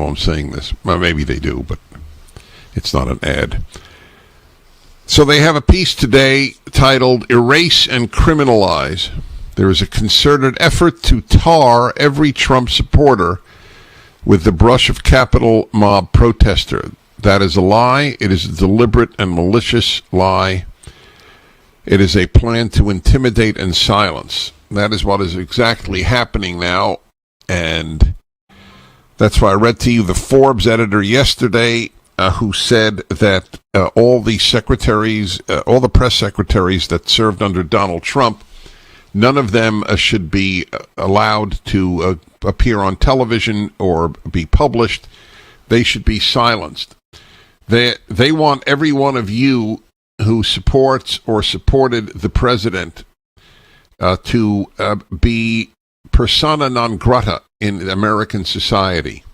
I'm saying this. Well, maybe they do, but it's not an ad. So they have a piece today titled Erase and Criminalize. There is a concerted effort to tar every Trump supporter with the brush of Capitol mob protester. That is a lie. It is a deliberate and malicious lie. It is a plan to intimidate and silence. That is what is exactly happening now. And that's why I read to you the Forbes editor yesterday who said that all the secretaries, all the press secretaries that served under Donald Trump, none of them should be allowed to appear on television or be published. They should be silenced. They want every one of you who supports or supported the president to be persona non grata in American society.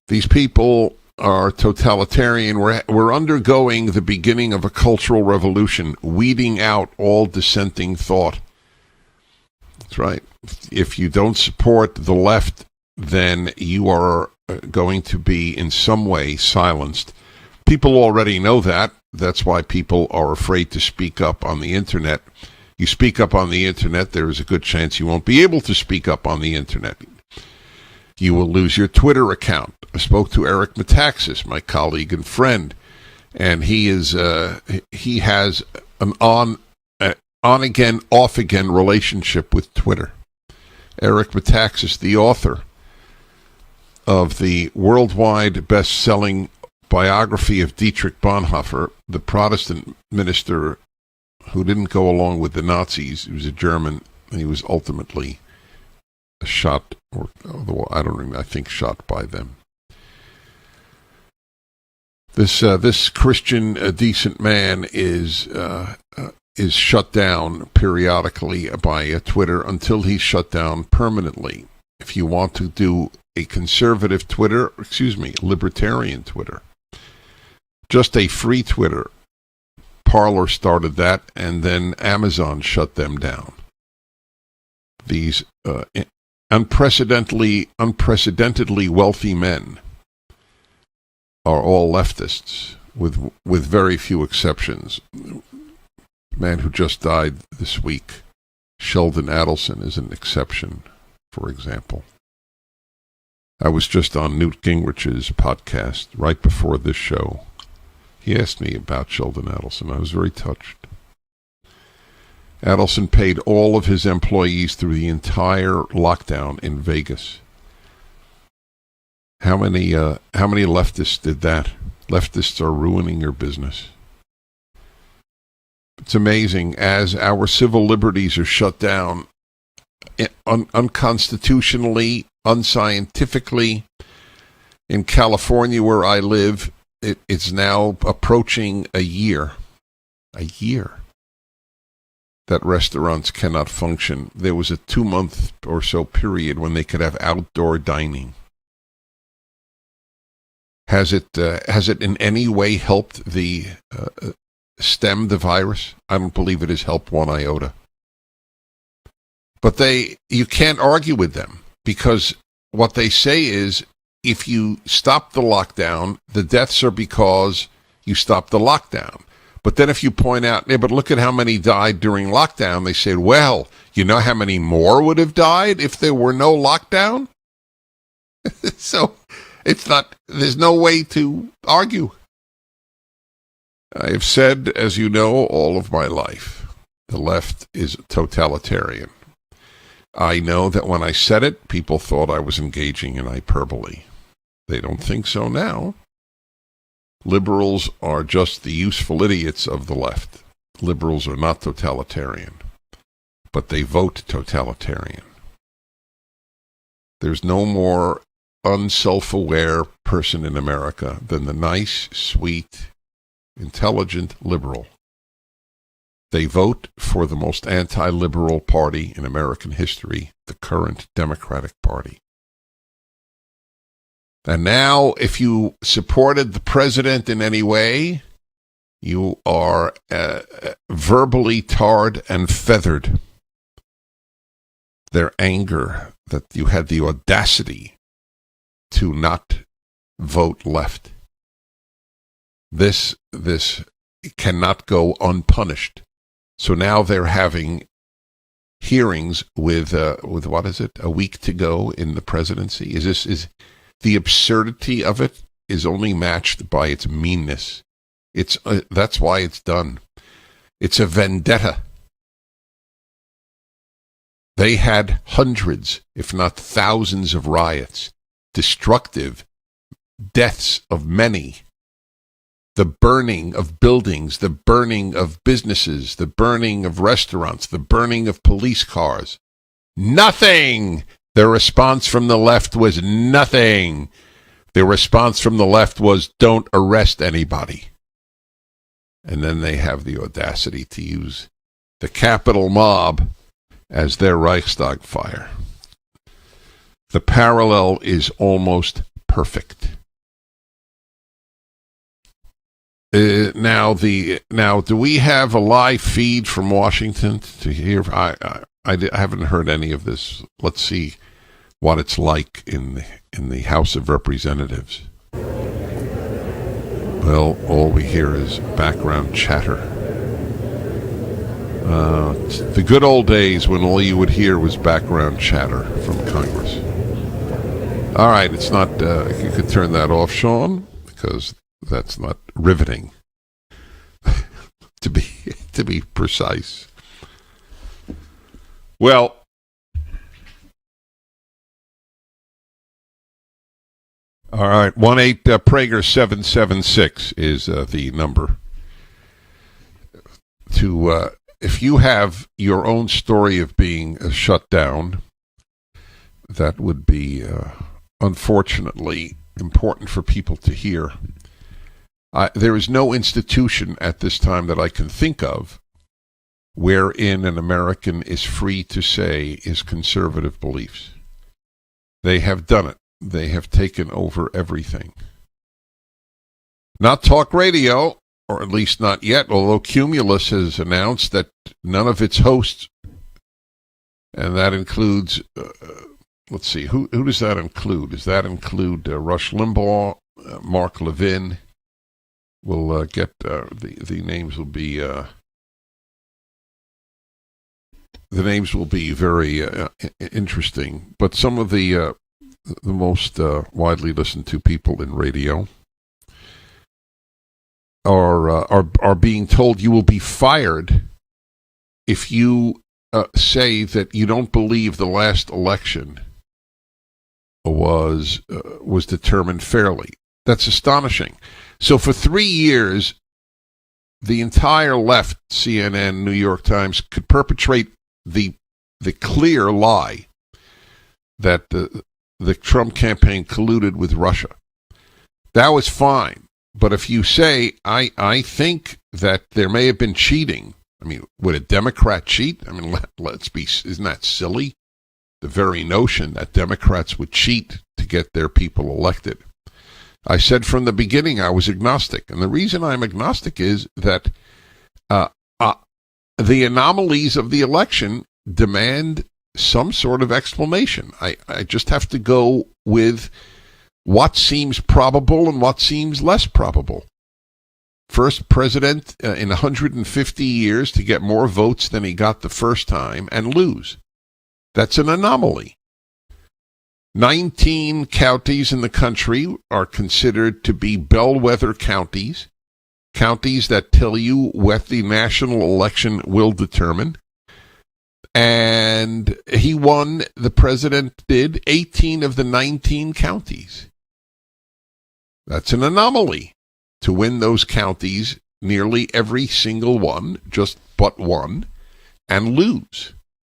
These people are totalitarian. We're undergoing the beginning of a cultural revolution, weeding out all dissenting thought. That's right. If you don't support the left, then you are going to be in some way silenced. People already know that. That's why people are afraid to speak up on the internet. You speak up on the internet, there is a good chance you won't be able to speak up on the internet. You will lose your Twitter account. I spoke to Eric Metaxas, my colleague and friend, and he has an on-again, off-again relationship with Twitter. Eric Metaxas, the author of the worldwide best-selling biography of Dietrich Bonhoeffer, the Protestant minister who didn't go along with the Nazis. He was a German, and he was ultimately shot, or I don't remember, I think shot by them. This Christian decent man is shut down periodically by Twitter until he's shut down permanently. If you want to do a conservative Twitter, libertarian Twitter, just a free Twitter, Parler started that, and then Amazon shut them down. These unprecedentedly wealthy men are all leftists, with very few exceptions. The man who just died this week, Sheldon Adelson, is an exception, for example. I was just on Newt Gingrich's podcast right before this show. He asked me about Sheldon Adelson. I was very touched. Adelson paid all of his employees through the entire lockdown in Vegas. How many leftists did that? Leftists are ruining your business. It's amazing. As our civil liberties are shut down unconstitutionally, unscientifically, in California where I live, it's now approaching a year that restaurants cannot function. There was a 2-month or so period when they could have outdoor dining. Has it in any way helped the stem the virus? I don't believe it has helped one iota. But you can't argue with them, because what they say is, if you stop the lockdown, the deaths are because you stopped the lockdown. But then if you point out, but look at how many died during lockdown, they say, well, you know how many more would have died if there were no lockdown? So there's no way to argue. I have said, as you know, all of my life, the left is totalitarian. I know that when I said it, people thought I was engaging in hyperbole. They don't think so now. Liberals are just the useful idiots of the left. Liberals are not totalitarian, but they vote totalitarian. There's no more unself-aware person in America than the nice, sweet, intelligent liberal. They vote for the most anti-liberal party in American history, the current Democratic Party. And now, if you supported the president in any way, you are verbally tarred and feathered. Their anger that you had the audacity to not vote left. This cannot go unpunished. So now they're having hearings with what is it? A week to go in the presidency. Is the absurdity of it is only matched by its meanness. It's that's why it's done. It's a vendetta. They had hundreds, if not thousands, of riots, destructive deaths of many, the burning of buildings, the burning of businesses, the burning of restaurants, the burning of police cars. Nothing! The response from the left was nothing. The response from the left was, don't arrest anybody. And then they have the audacity to use the Capitol mob as their Reichstag fire. The parallel is almost perfect. Now, do we have a live feed from Washington to hear? I haven't heard any of this. Let's see what it's like in the House of Representatives. Well, all we hear is background chatter. The good old days when all you would hear was background chatter from Congress. All right, it's not. You could turn that off, Sean, because that's not riveting. to be precise. Well, all right. 1-8 Prager 776 is the number. To if you have your own story of being shut down, that would be unfortunately important for people to hear. There is no institution at this time that I can think of wherein an American is free to say his conservative beliefs. They have done it. They have taken over everything. Not talk radio, or at least not yet, although Cumulus has announced that none of its hosts, and that includes, let's see, who does that include? Does that include Rush Limbaugh, Mark Levin? We'll get, the names will be, very interesting, but some of the most widely listened to people in radio are being told you will be fired if you say that you don't believe the last election was determined fairly. That's astonishing. So for 3 years, the entire left, CNN, New York Times, could perpetrate the clear lie that the Trump campaign colluded with Russia. That was fine. But if you say, I think that there may have been cheating, I mean, would a Democrat cheat? I mean, isn't that silly? The very notion that Democrats would cheat to get their people elected. I said from the beginning I was agnostic. And the reason I'm agnostic is that the anomalies of the election demand some sort of explanation. I just have to go with what seems probable and what seems less probable. First president in 150 years to get more votes than he got the first time and lose. That's an anomaly. 19 counties in the country are considered to be bellwether counties, counties that tell you what the national election will determine. And he won, the president did, 18 of the 19 counties. That's an anomaly. To win those counties, nearly every single one, just but one, and lose.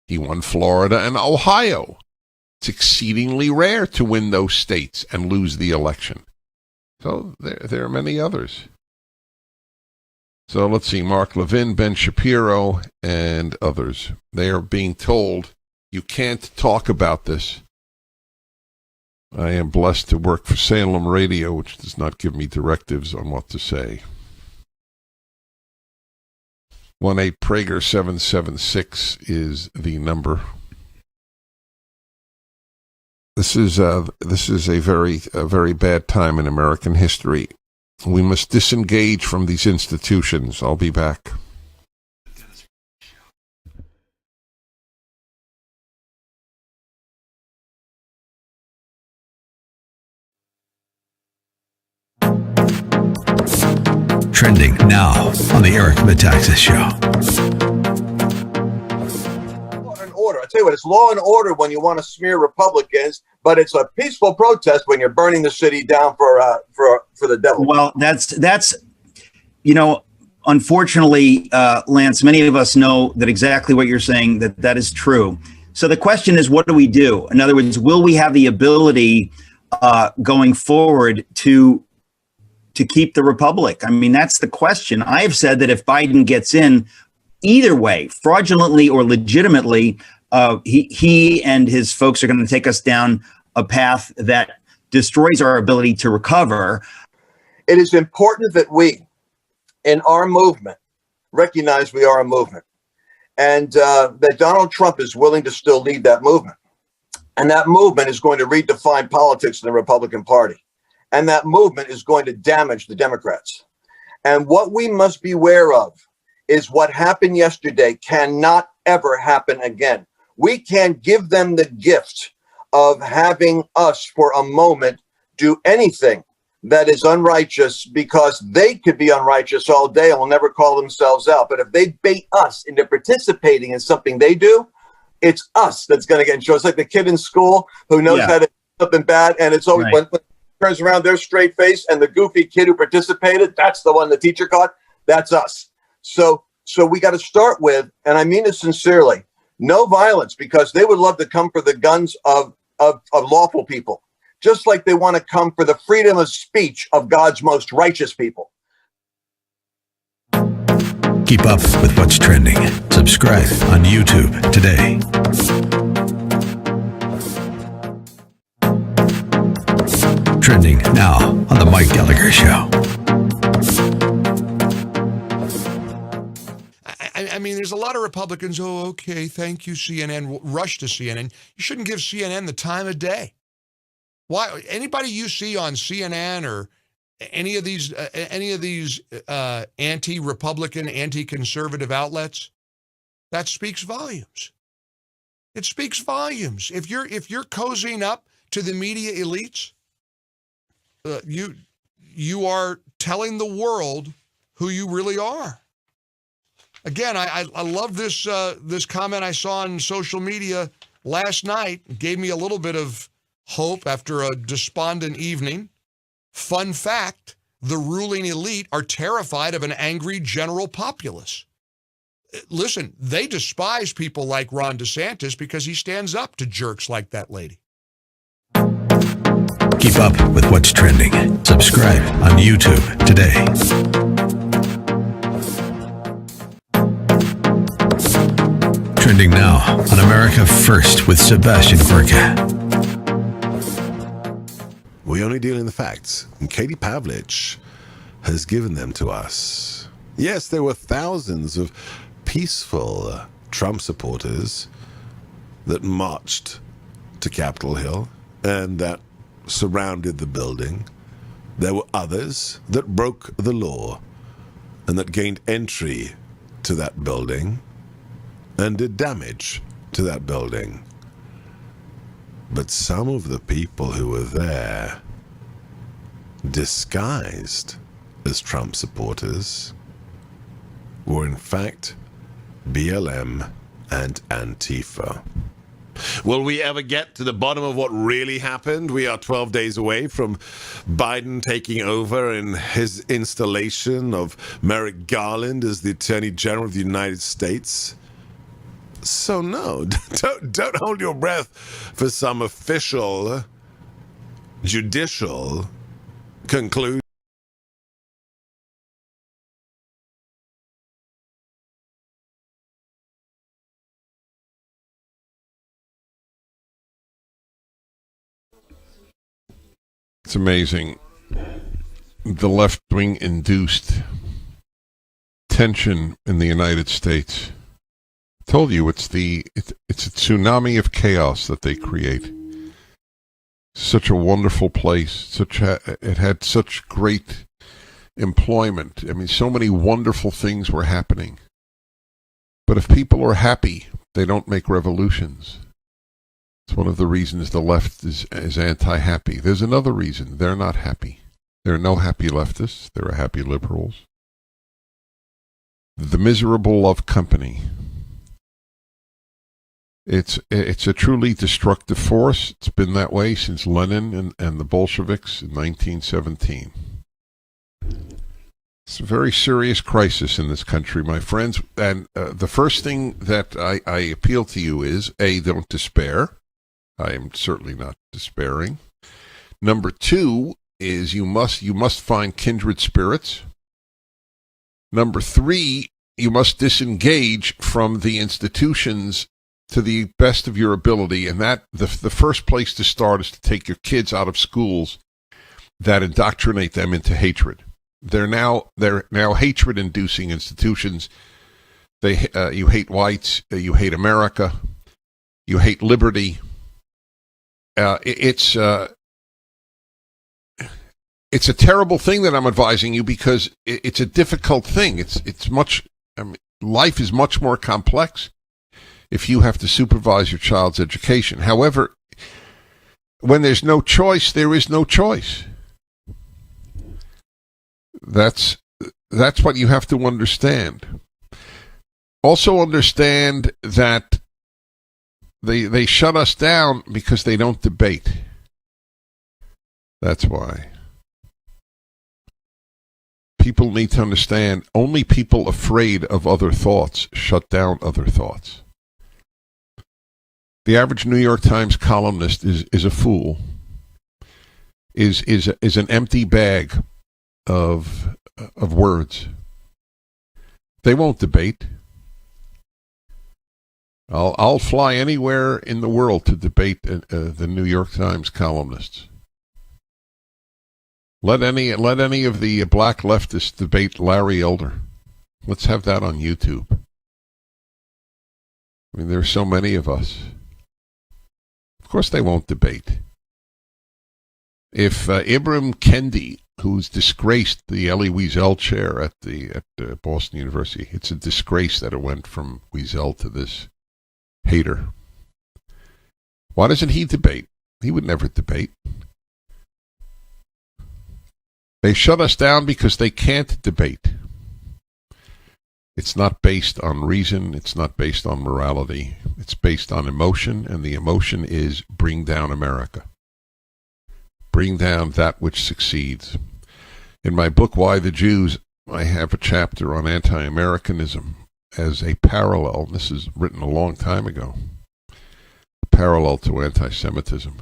He won Florida and Ohio. It's exceedingly rare to win those states and lose the election. So there are many others. So let's see, Mark Levin, Ben Shapiro, and others. They are being told, you can't talk about this. I am blessed to work for Salem Radio, which does not give me directives on what to say. 1-8 Prager 776 is the number. This is a very bad time in American history. We must disengage from these institutions. I'll be back. Trending now on the Eric Metaxas Show. Law and order. I tell you what, it's law and order when you want to smear Republicans, but it's a peaceful protest when you're burning the city down for the devil. Well, that's unfortunately, Lance, many of us know that exactly what you're saying, that is true. So the question is, what do we do? In other words, will we have the ability going forward to keep the republic? I mean, that's the question. I have said that if Biden gets in, either way, fraudulently or legitimately, he and his folks are going to take us down a path that destroys our ability to recover. It is important that we, in our movement, recognize we are a movement, and that Donald Trump is willing to still lead that movement. And that movement is going to redefine politics in the Republican Party. And that movement is going to damage the Democrats. And what we must beware of is what happened yesterday cannot ever happen again. We can't give them the gift of having us for a moment do anything that is unrighteous, because they could be unrighteous all day and will never call themselves out. But if they bait us into participating in something they do, it's us that's going to get in trouble. It's like the kid in school who knows how to do something bad, and it's always when turns around their straight face, and the goofy kid who participated, that's the one the teacher caught. That's us. So we got to start with, and I mean it sincerely, no violence, because they would love to come for the guns of lawful people, just like they want to come for the freedom of speech of God's most righteous people. Keep up with what's trending. Subscribe on YouTube today. Trending now on the Mike Gallagher Show. I mean, there's a lot of Republicans, okay, thank you, CNN, rush to CNN. You shouldn't give CNN the time of day. Why? Anybody you see on CNN or any of these anti-Republican, anti-conservative outlets, that speaks volumes. It speaks volumes. If you're cozying up to the media elites, you are telling the world who you really are. Again, I love this comment I saw on social media last night. It gave me a little bit of hope after a despondent evening. Fun fact, the ruling elite are terrified of an angry general populace. Listen, they despise people like Ron DeSantis because he stands up to jerks like that lady. Keep up with what's trending. Subscribe on YouTube today. Trending now on America First with Sebastian Gorka. We only deal in the facts, and Katie Pavlich has given them to us. Yes, there were thousands of peaceful Trump supporters that marched to Capitol Hill and that surrounded the building. There were others that broke the law and that gained entry to that building and did damage to that building. But some of the people who were there, disguised as Trump supporters, were in fact BLM and Antifa. Will we ever get to the bottom of what really happened? We are 12 days away from Biden taking over in his installation of Merrick Garland as the Attorney General of the United States. So no, don't hold your breath for some official, judicial conclusion. It's amazing. The left-wing induced tension in the United States. I told you it's a tsunami of chaos that they create. such a wonderful place. It had such great employment. I mean, so many wonderful things were happening. But if people are happy, they don't make revolutions. It's one of the reasons the left is anti-happy. There's another reason. They're not happy. There are no happy leftists. There are happy liberals. The miserable love company. It's a truly destructive force. It's been that way since Lenin and the Bolsheviks in 1917. It's a very serious crisis in this country, my friends. And the first thing that I appeal to you is, A, don't despair. I am certainly not despairing. Number two is you must find kindred spirits. Number three, you must disengage from the institutions to the best of your ability, and that the first place to start is to take your kids out of schools that indoctrinate them into hatred. They're now hatred-inducing institutions. You hate whites, you hate America, you hate liberty. It's a terrible thing that I'm advising you, because it's a difficult thing. Life is much more complex if you have to supervise your child's education. However, when there's no choice, there is no choice. That's what you have to understand. Also understand that they shut us down because they don't debate. That's why. People need to understand, only people afraid of other thoughts shut down other thoughts. The average New York Times columnist is a fool, is an empty bag of words. They won't debate. I'll fly anywhere in the world to debate the New York Times columnists. Let any of the black leftists debate Larry Elder. Let's have that on YouTube. I mean, there are so many of us. Of course they won't debate. If Ibram Kendi, who's disgraced the Elie Wiesel chair at Boston University, it's a disgrace that it went from Wiesel to this hater. Why doesn't he debate? He would never debate. They shut us down because they can't debate. It's not based on reason. It's not based on morality. It's based on emotion, and the emotion is bring down America. Bring down that which succeeds. In my book, Why the Jews, I have a chapter on anti-Americanism as a parallel. This is written a long time ago. A parallel to anti-Semitism.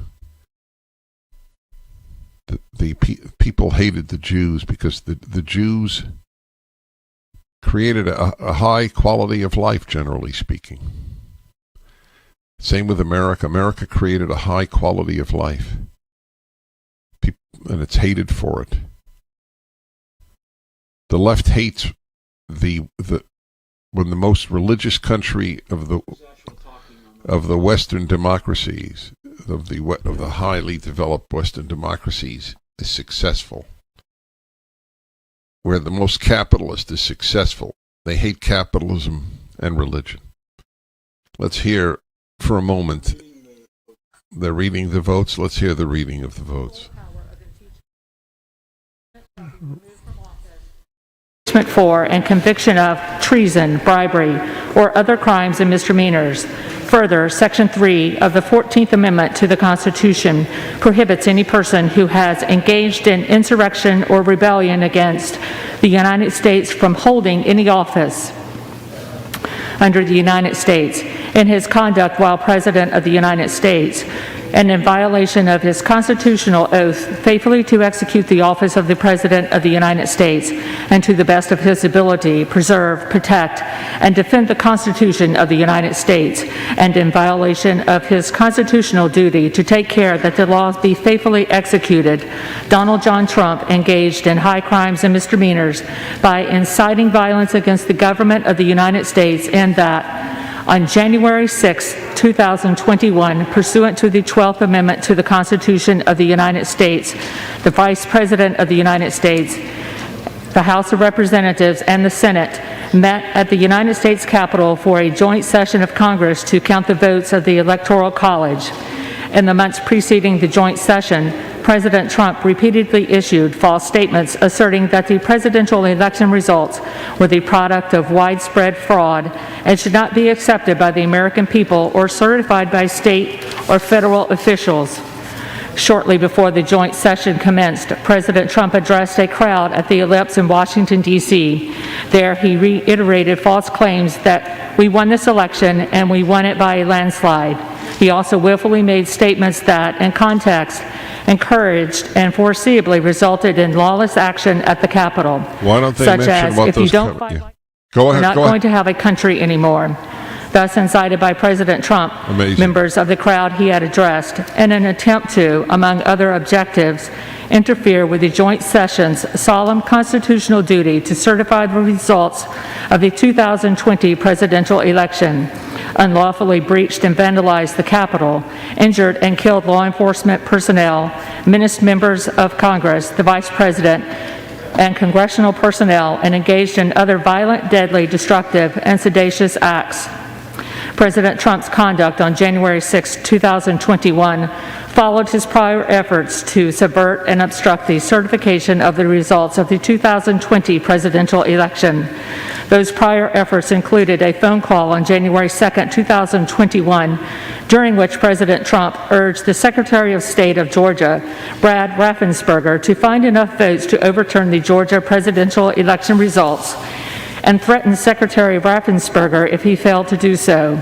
The people hated the Jews because the Jews created a high quality of life, generally speaking. Same with America. America created a high quality of life, and it's hated for it. The left hates when the most religious country of the Western democracies, of the highly developed Western democracies, is successful. Where the most capitalist is successful, they hate capitalism and religion. Let's hear for a moment. They're reading the votes. Let's hear the reading of the votes. For and conviction of treason, bribery, or other crimes and misdemeanors. Further, Section 3 of the 14th Amendment to the Constitution prohibits any person who has engaged in insurrection or rebellion against the United States from holding any office under the United States in his conduct while President of the United States, and in violation of his constitutional oath faithfully to execute the office of the President of the United States and to the best of his ability preserve, protect, and defend the Constitution of the United States, and in violation of his constitutional duty to take care that the laws be faithfully executed, Donald John Trump engaged in high crimes and misdemeanors by inciting violence against the government of the United States, and that On January 6, 2021, pursuant to the 12th Amendment to the Constitution of the United States, the Vice President of the United States, the House of Representatives, and the Senate met at the United States Capitol for a joint session of Congress to count the votes of the Electoral College. In the months preceding the joint session, President Trump repeatedly issued false statements asserting that the presidential election results were the product of widespread fraud and should not be accepted by the American people or certified by state or federal officials. Shortly before the joint session commenced, President Trump addressed a crowd at the Ellipse in Washington, D.C. There, he reiterated false claims that we won this election and we won it by a landslide. He also willfully made statements that, in context, encouraged and foreseeably resulted in lawless action at the Capitol. Why don't they such mention as, about if those you don't com- fight yeah. Go ahead, we're not go going ahead. to have a country anymore. Thus incited by President Trump, Amazing. members of the crowd he had addressed, in an attempt to, among other objectives, interfere with the joint session's solemn constitutional duty to certify the results of the 2020 presidential election, unlawfully breached and vandalized the Capitol, injured and killed law enforcement personnel, menaced members of Congress, the Vice President, and congressional personnel, and engaged in other violent, deadly, destructive, and seditious acts. President Trump's conduct on January 6, 2021 followed his prior efforts to subvert and obstruct the certification of the results of the 2020 presidential election. Those prior efforts included a phone call on January 2, 2021, during which President Trump urged the Secretary of State of Georgia, Brad Raffensperger, to find enough votes to overturn the Georgia presidential election results, and threatened Secretary Raffensperger if he failed to do so.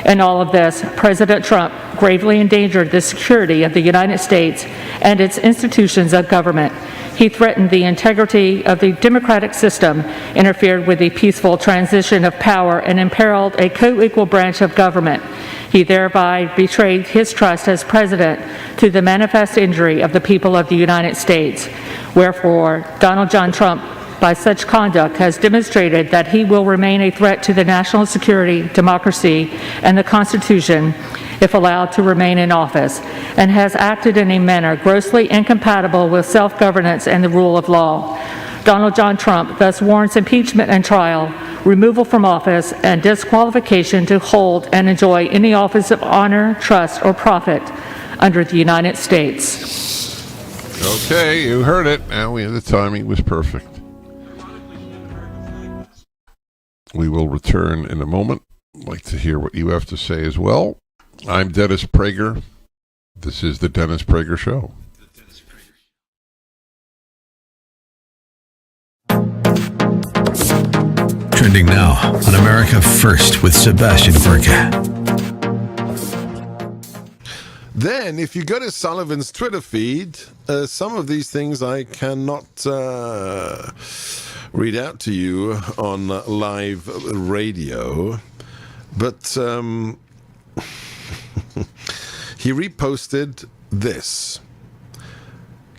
In all of this, President Trump gravely endangered the security of the United States and its institutions of government. He threatened the integrity of the democratic system, interfered with the peaceful transition of power, and imperiled a co-equal branch of government. He thereby betrayed his trust as president to the manifest injury of the people of the United States. Wherefore, Donald John Trump, by such conduct, has demonstrated that he will remain a threat to the national security, democracy, and the Constitution if allowed to remain in office, and has acted in a manner grossly incompatible with self-governance and the rule of law. Donald John Trump thus warrants impeachment and trial, removal from office, and disqualification to hold and enjoy any office of honor, trust, or profit under the United States. Okay, you heard it. Now the timing was perfect. We will return in a moment. I'd like to hear what you have to say as well. I'm Dennis Prager. This is the Dennis Prager Show. Trending now on America First with Sebastian Gorka. Then, if you go to Sullivan's Twitter feed, some of these things I cannot read out to you on live radio, but he reposted this.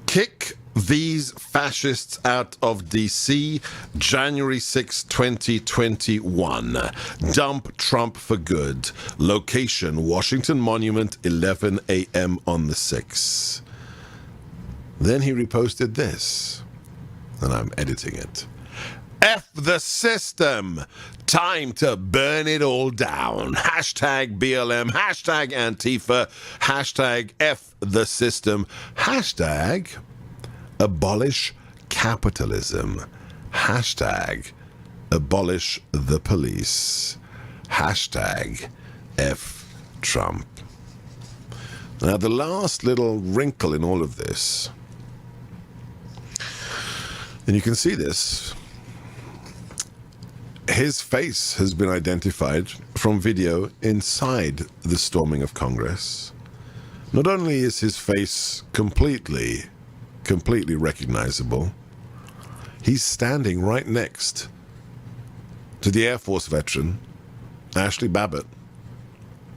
Kick these fascists out of D.C., January 6, 2021. Dump Trump for good. Location, Washington Monument, 11 a.m. on the 6th. Then he reposted this, and I'm editing it. F the system. Time to burn it all down. Hashtag BLM, hashtag Antifa, hashtag F the system, hashtag abolish capitalism, hashtag abolish the police, hashtag F Trump. Now, the last little wrinkle in all of this, and you can see this, his face has been identified from video inside the storming of Congress. Not only is his face completely recognizable, he's standing right next to the Air Force veteran, Ashley Babbitt,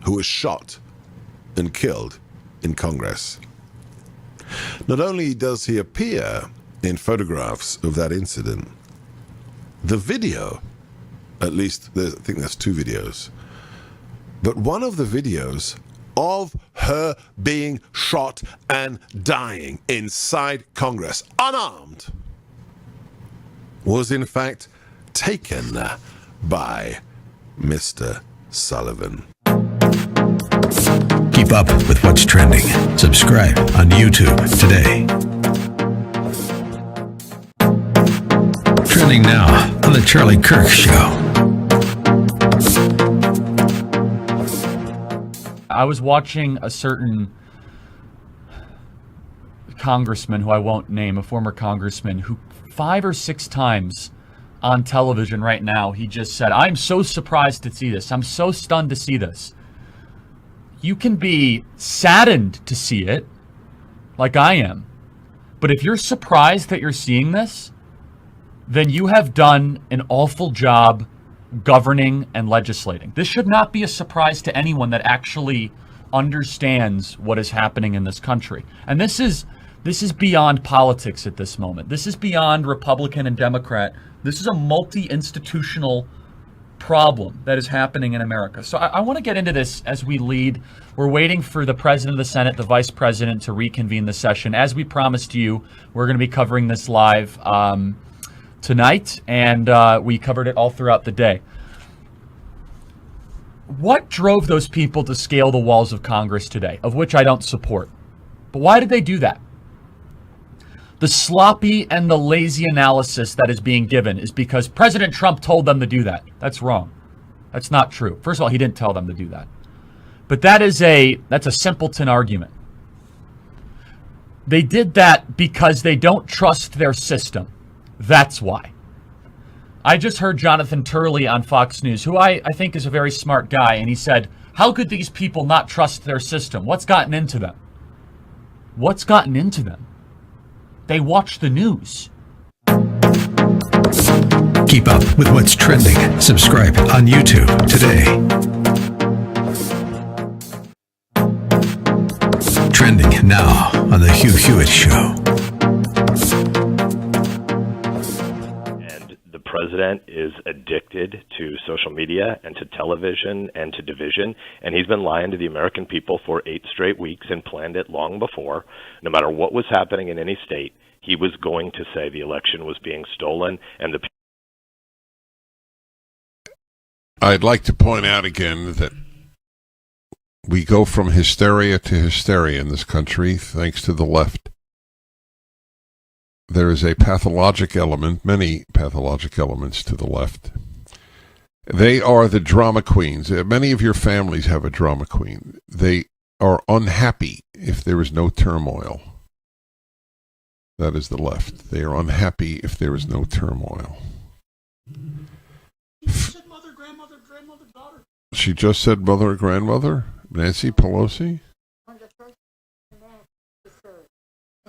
who was shot and killed in Congress. Not only does he appear in photographs of that incident, the video, at least I think there's two videos, But one of the videos of her being shot and dying inside Congress, unarmed, was in fact taken by Mr. Sullivan. Keep up with what's trending. Subscribe on YouTube today. Trending now on The Charlie Kirk Show. I was watching a certain congressman who I won't name, a former congressman, who 5 or 6 times on television right now, he just said, "I'm so surprised to see this. I'm so stunned to see this." You can be saddened to see it, like I am. But if you're surprised that you're seeing this, then you have done an awful job governing and legislating. This should not be a surprise to anyone that actually understands what is happening in this country. And this is beyond politics at this moment. This is beyond Republican and Democrat. This is a multi-institutional problem that is happening in America. So I want to get into this as we lead. We're waiting for the President of the Senate, the Vice President, to reconvene the session. As we promised you, we're going to be covering this live tonight, and we covered it all throughout the day. What drove those people to scale the walls of Congress today, of which I don't support? But why did they do that? The sloppy and the lazy analysis that is being given is because President Trump told them to do that. That's wrong. That's not true. First of all, he didn't tell them to do that. But that's a simpleton argument. They did that because they don't trust their system. That's why. I just heard Jonathan Turley on Fox News, who I think is a very smart guy, and he said, how could these people not trust their system? What's gotten into them? What's gotten into them? They watch the news. Keep up with what's trending. Subscribe on YouTube today. Trending now on The Hugh Hewitt Show. And the president is addicted to social media and to television and to division, and he's been lying to the American people for 8 straight weeks and planned it long before. No matter what was happening in any state, he was going to say the election was being stolen, and the I'd like to point out again that we go from hysteria to hysteria in this country thanks to the left. There is a pathologic element, many pathologic elements to the left. They are the drama queens. Many of your families have a drama queen. They are unhappy if there is no turmoil. That is the left. They are unhappy if there is no turmoil. Mother, grandmother, daughter. She just said mother or grandmother? Nancy Pelosi?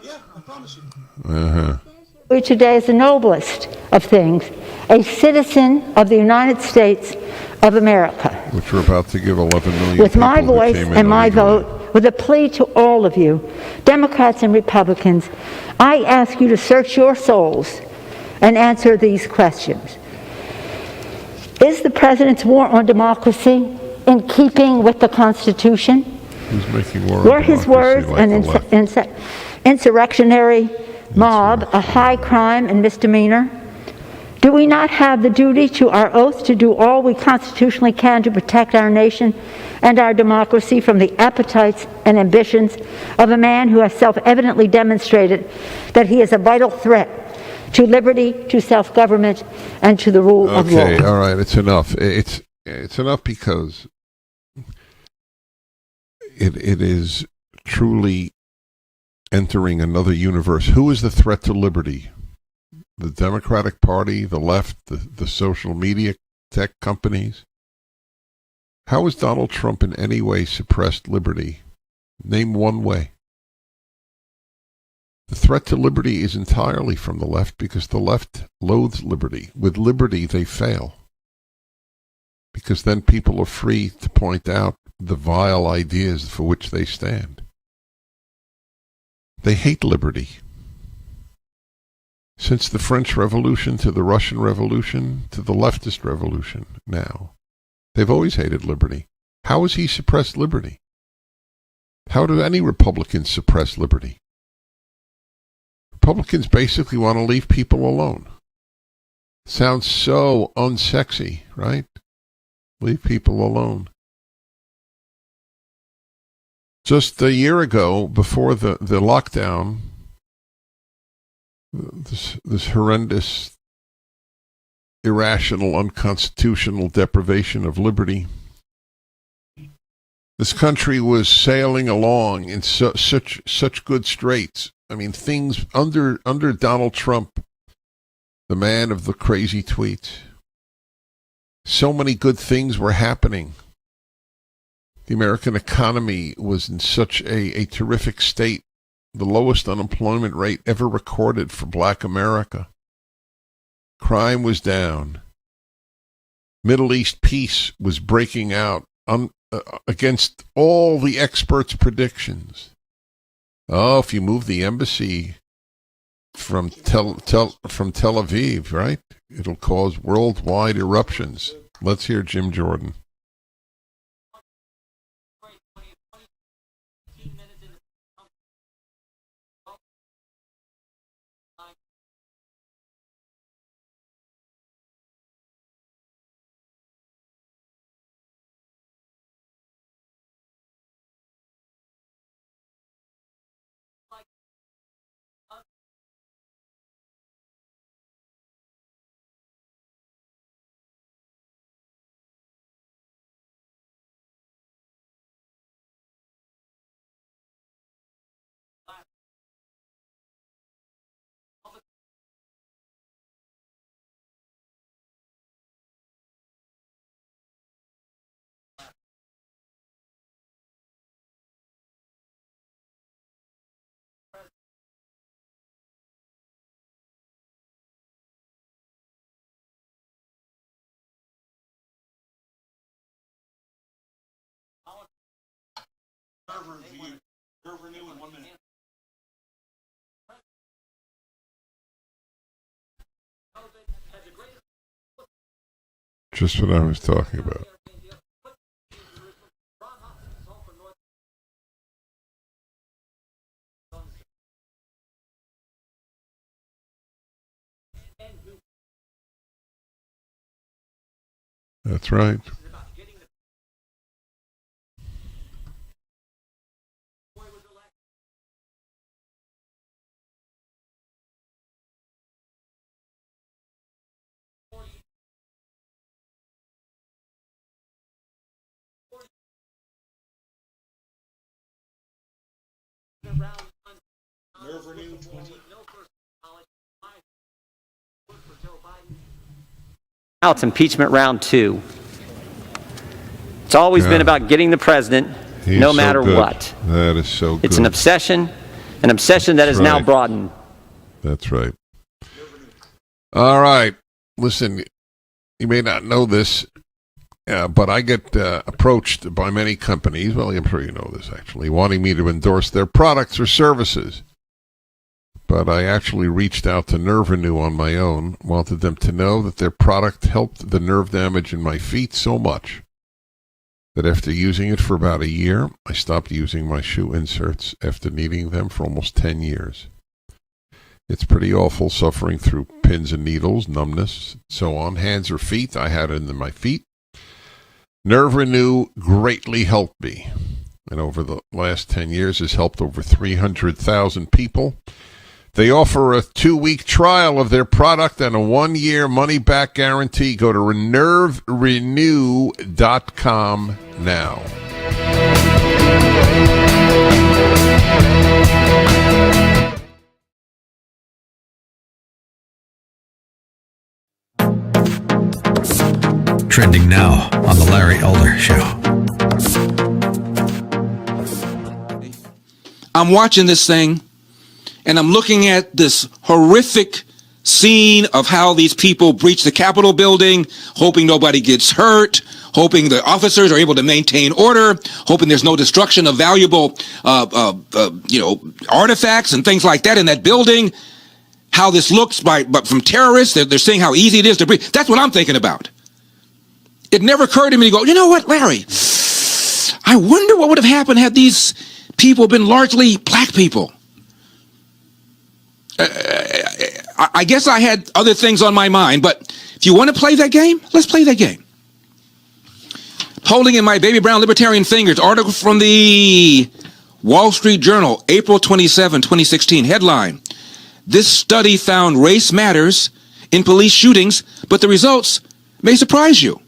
Yeah, I promise you. Uh-huh. Today is the noblest of things, a citizen of the United States of America. Which we're about to give 11 million with my people who voice came in and my illegally. vote, with a plea to all of you, Democrats and Republicans, I ask you to search your souls and answer these questions. Is the President's war on democracy in keeping with the Constitution? Who's making war on Were his words democracy like the an left? insurrectionary mob a high crime and misdemeanor? Do we not have the duty to our oath to do all we constitutionally can to protect our nation and our democracy from the appetites and ambitions of a man who has self-evidently demonstrated that he is a vital threat to liberty, to self-government, and to the rule of law? Okay, all right, it's enough. It's enough because it is truly entering another universe. Who is the threat to liberty? The Democratic Party, the left, the social media tech companies? How has Donald Trump in any way suppressed liberty? Name one way. The threat to liberty is entirely from the left because the left loathes liberty. With liberty, they fail. Because then people are free to point out the vile ideas for which they stand. They hate liberty. Since the French Revolution to the Russian Revolution to the leftist revolution now, they've always hated liberty. How has he suppressed liberty? How do any Republicans suppress liberty? Republicans basically want to leave people alone. Sounds so unsexy, right? Leave people alone. Just a year ago, before the lockdown, this horrendous, irrational, unconstitutional deprivation of liberty, this country was sailing along in such good straits. I mean, things under Donald Trump, the man of the crazy tweets, so many good things were happening. The American economy was in such a terrific state, the lowest unemployment rate ever recorded for Black America. Crime was down. Middle East peace was breaking out against all the experts' predictions. Oh, if you move the embassy from Tel Aviv, right, it'll cause worldwide eruptions. Let's hear Jim Jordan. Just what I was talking about. That's right. Now it's impeachment round 2. It's always been about getting the president, no matter what. That is so good. It's an obsession that is now broadened. That's right. All right. Listen, you may not know this, but I get approached by many companies, well, I'm sure you know this actually, wanting me to endorse their products or services. But I actually reached out to Nerve Renew on my own, wanted them to know that their product helped the nerve damage in my feet so much that after using it for about a year, I stopped using my shoe inserts after needing them for almost 10 years. It's pretty awful suffering through pins and needles, numbness, so on. Hands or feet, I had it in my feet. Nerve Renew greatly helped me, and over the last 10 years has helped over 300,000 people. They offer a 2-week trial of their product and a 1-year money-back guarantee. Go to nerverenew.com now. Trending now on The Larry Elder Show. I'm watching this thing, and I'm looking at this horrific scene of how these people breach the Capitol building, hoping nobody gets hurt, hoping the officers are able to maintain order, hoping there's no destruction of valuable, artifacts and things like that in that building. How this looks but from terrorists, they're seeing how easy it is to breach. That's what I'm thinking about. It never occurred to me to go, you know what, Larry? I wonder what would have happened had these people been largely black people. I guess I had other things on my mind, but if you want to play that game, let's play that game. Holding in my baby brown libertarian fingers, article from the Wall Street Journal, April 27, 2016, headline: "This study found race matters in police shootings, but the results may surprise you."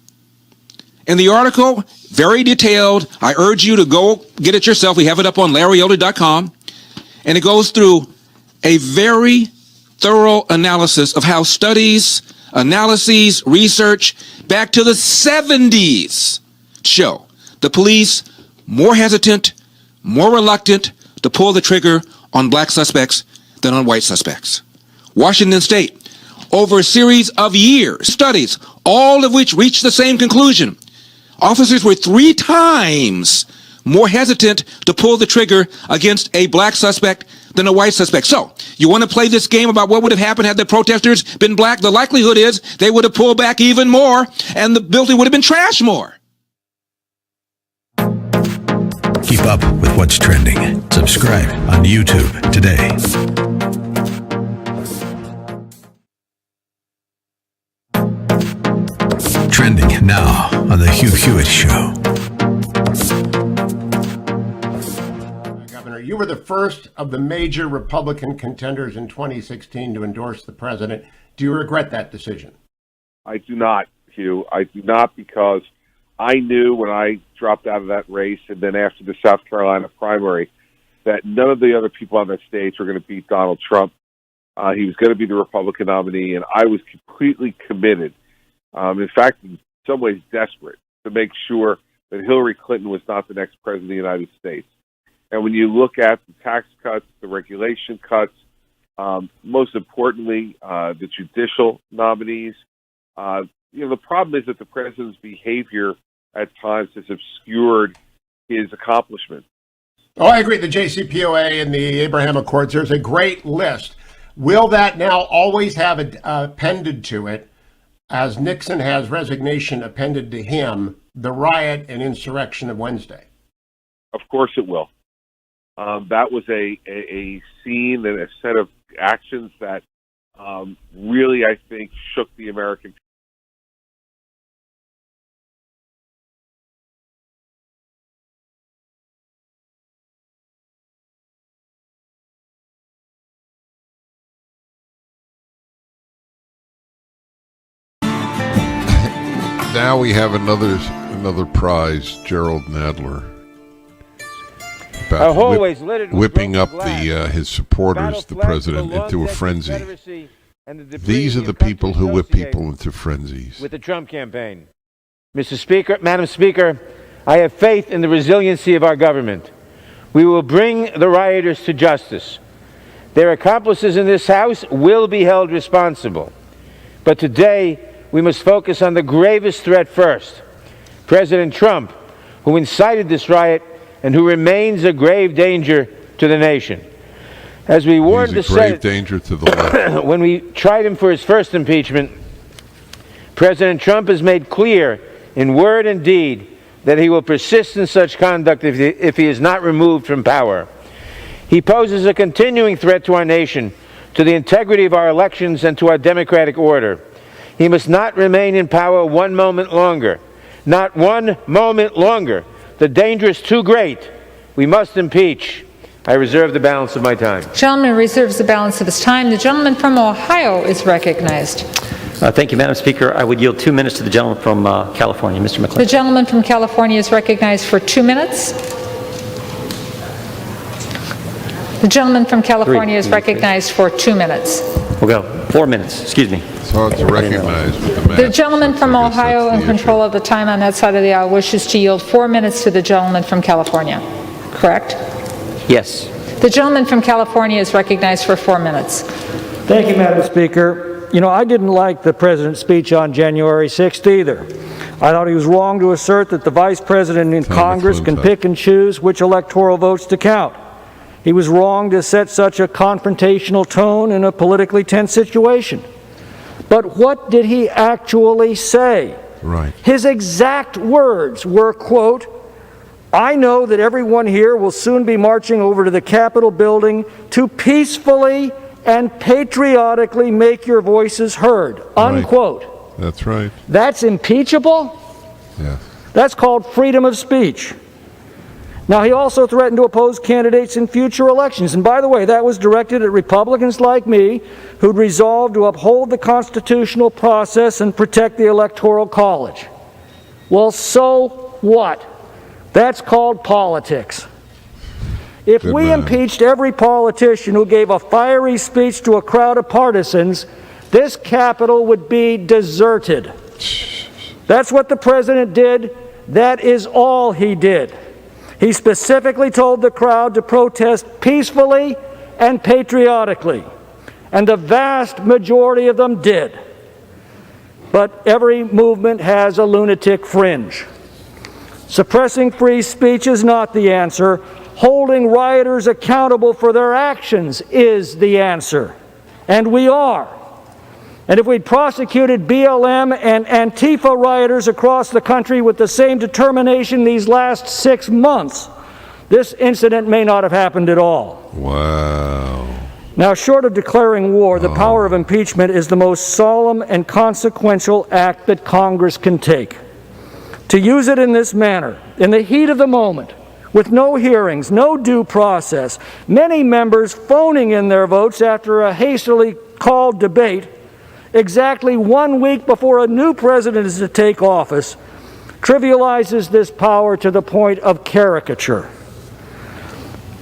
In the article, very detailed, I urge you to go get it yourself. We have it up on LarryElder.com, and it goes through a very thorough analysis of how studies, analyses, research back to the 70s show the police more hesitant, more reluctant to pull the trigger on black suspects than on white suspects. Washington State, over a series of years, studies, all of which reached the same conclusion. Officers were 3 times more hesitant to pull the trigger against a black suspect than a white suspect. So, you want to play this game about what would have happened had the protesters been black? The likelihood is they would have pulled back even more, and the building would have been trashed more. Keep up with what's trending. Subscribe on YouTube today. Trending now on The Hugh Hewitt Show. Governor, you were the first of the major Republican contenders in 2016 to endorse the president. Do you regret that decision? I do not, Hugh. I do not, because I knew when I dropped out of that race and then after the South Carolina primary that none of the other people on that stage were going to beat Donald Trump. He was going to be the Republican nominee, and I was completely committed, in fact, in some ways desperate, to make sure that Hillary Clinton was not the next president of the United States. And when you look at the tax cuts, the regulation cuts, most importantly, the judicial nominees, the problem is that the president's behavior at times has obscured his accomplishments. Oh, I agree. The JCPOA and the Abraham Accords, there's a great list. Will that now always have appended to it, as Nixon has resignation appended to him, the riot and insurrection of Wednesday? Of course it will. That was a scene and a set of actions that really, I think, shook the American people. Now we have another prize, Gerald Nadler, about whipping up his supporters, the president, into a frenzy. These are the people who whip people into frenzies. With the Trump campaign. Mr. Speaker, Madam Speaker, I have faith in the resiliency of our government. We will bring the rioters to justice. Their accomplices in this House will be held responsible. But today, we must focus on the gravest threat first. President Trump, who incited this riot and who remains a grave danger to the nation. As we warned the Senate, danger to the left. When we tried him for his first impeachment, President Trump has made clear in word and deed that he will persist in such conduct if he is not removed from power. He poses a continuing threat to our nation, to the integrity of our elections, and to our democratic order. He must not remain in power one moment longer. Not one moment longer. The danger is too great. We must impeach. I reserve the balance of my time. The gentleman reserves the balance of his time. The gentleman from Ohio is recognized. Thank you, Madam Speaker. I would yield 2 minutes to the gentleman from California, Mr. McClellan. The gentleman from California is recognized for 2 minutes. The gentleman from California is recognized for 2 minutes. We'll go 4 minutes. Excuse me. It's hard to recognize with the mask. The gentleman from Ohio, in control of the time on that side of the aisle, wishes to yield 4 minutes to the gentleman from California. Correct? Yes. The gentleman from California is recognized for 4 minutes. Thank you, Madam Speaker. You know, I didn't like the president's speech on January 6th either. I thought he was wrong to assert that the vice president in Congress can pick and choose which electoral votes to count. He was wrong to set such a confrontational tone in a politically tense situation. But what did he actually say? Right. His exact words were, quote, I know that everyone here will soon be marching over to the Capitol building to peacefully and patriotically make your voices heard, unquote. Right. That's right. That's impeachable? Yeah. That's called freedom of speech. Now, he also threatened to oppose candidates in future elections. And by the way, that was directed at Republicans like me who'd resolved to uphold the constitutional process and protect the Electoral College. Well, so what? That's called politics. If Good we man. impeached every politician who gave a fiery speech to a crowd of partisans, this Capitol would be deserted. That's what the president did. That is all he did. He specifically told the crowd to protest peacefully and patriotically, and the vast majority of them did. But every movement has a lunatic fringe. Suppressing free speech is not the answer. Holding rioters accountable for their actions is the answer. And we are. And if we'd prosecuted BLM and Antifa rioters across the country with the same determination these last 6 months, this incident may not have happened at all. Wow. Now, short of declaring war, the power of impeachment is the most solemn and consequential act that Congress can take. To use it in this manner, in the heat of the moment, with no hearings, no due process, many members phoning in their votes after a hastily called debate, exactly 1 week before a new president is to take office, trivializes this power to the point of caricature.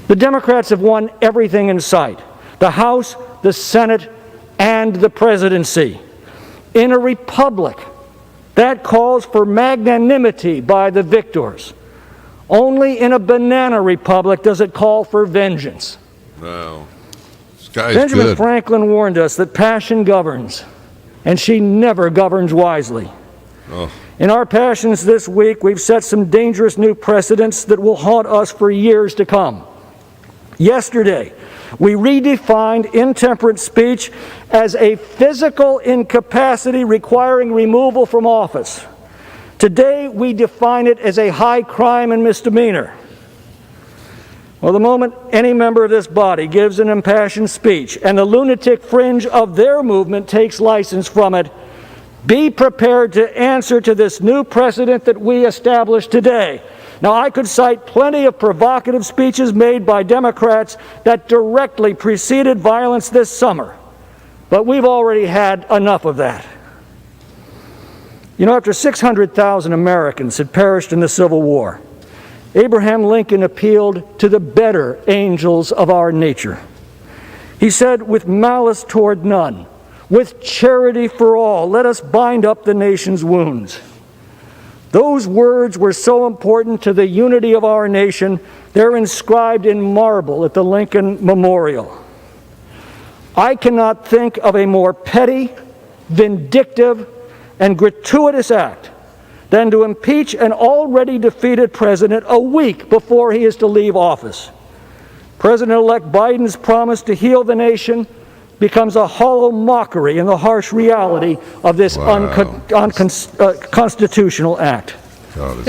The Democrats have won everything in sight: the House, the Senate, and the presidency. In a republic, that calls for magnanimity by the victors. Only in a banana republic does it call for vengeance. No. This guy's Benjamin good. Franklin warned us that passion governs, and she never governs wisely. Oh. In our passions this week, we've set some dangerous new precedents that will haunt us for years to come. Yesterday, we redefined intemperate speech as a physical incapacity requiring removal from office. Today, we define it as a high crime and misdemeanor. Well, the moment any member of this body gives an impassioned speech and the lunatic fringe of their movement takes license from it, be prepared to answer to this new precedent that we established today. Now, I could cite plenty of provocative speeches made by Democrats that directly preceded violence this summer, but we've already had enough of that. You know, after 600,000 Americans had perished in the Civil War, Abraham Lincoln appealed to the better angels of our nature. He said, "With malice toward none, with charity for all, let us bind up the nation's wounds." Those words were so important to the unity of our nation, they're inscribed in marble at the Lincoln Memorial. I cannot think of a more petty, vindictive, and gratuitous act than to impeach an already defeated president a week before he is to leave office. President-elect Biden's promise to heal the nation becomes a hollow mockery in the harsh reality of this unconstitutional act.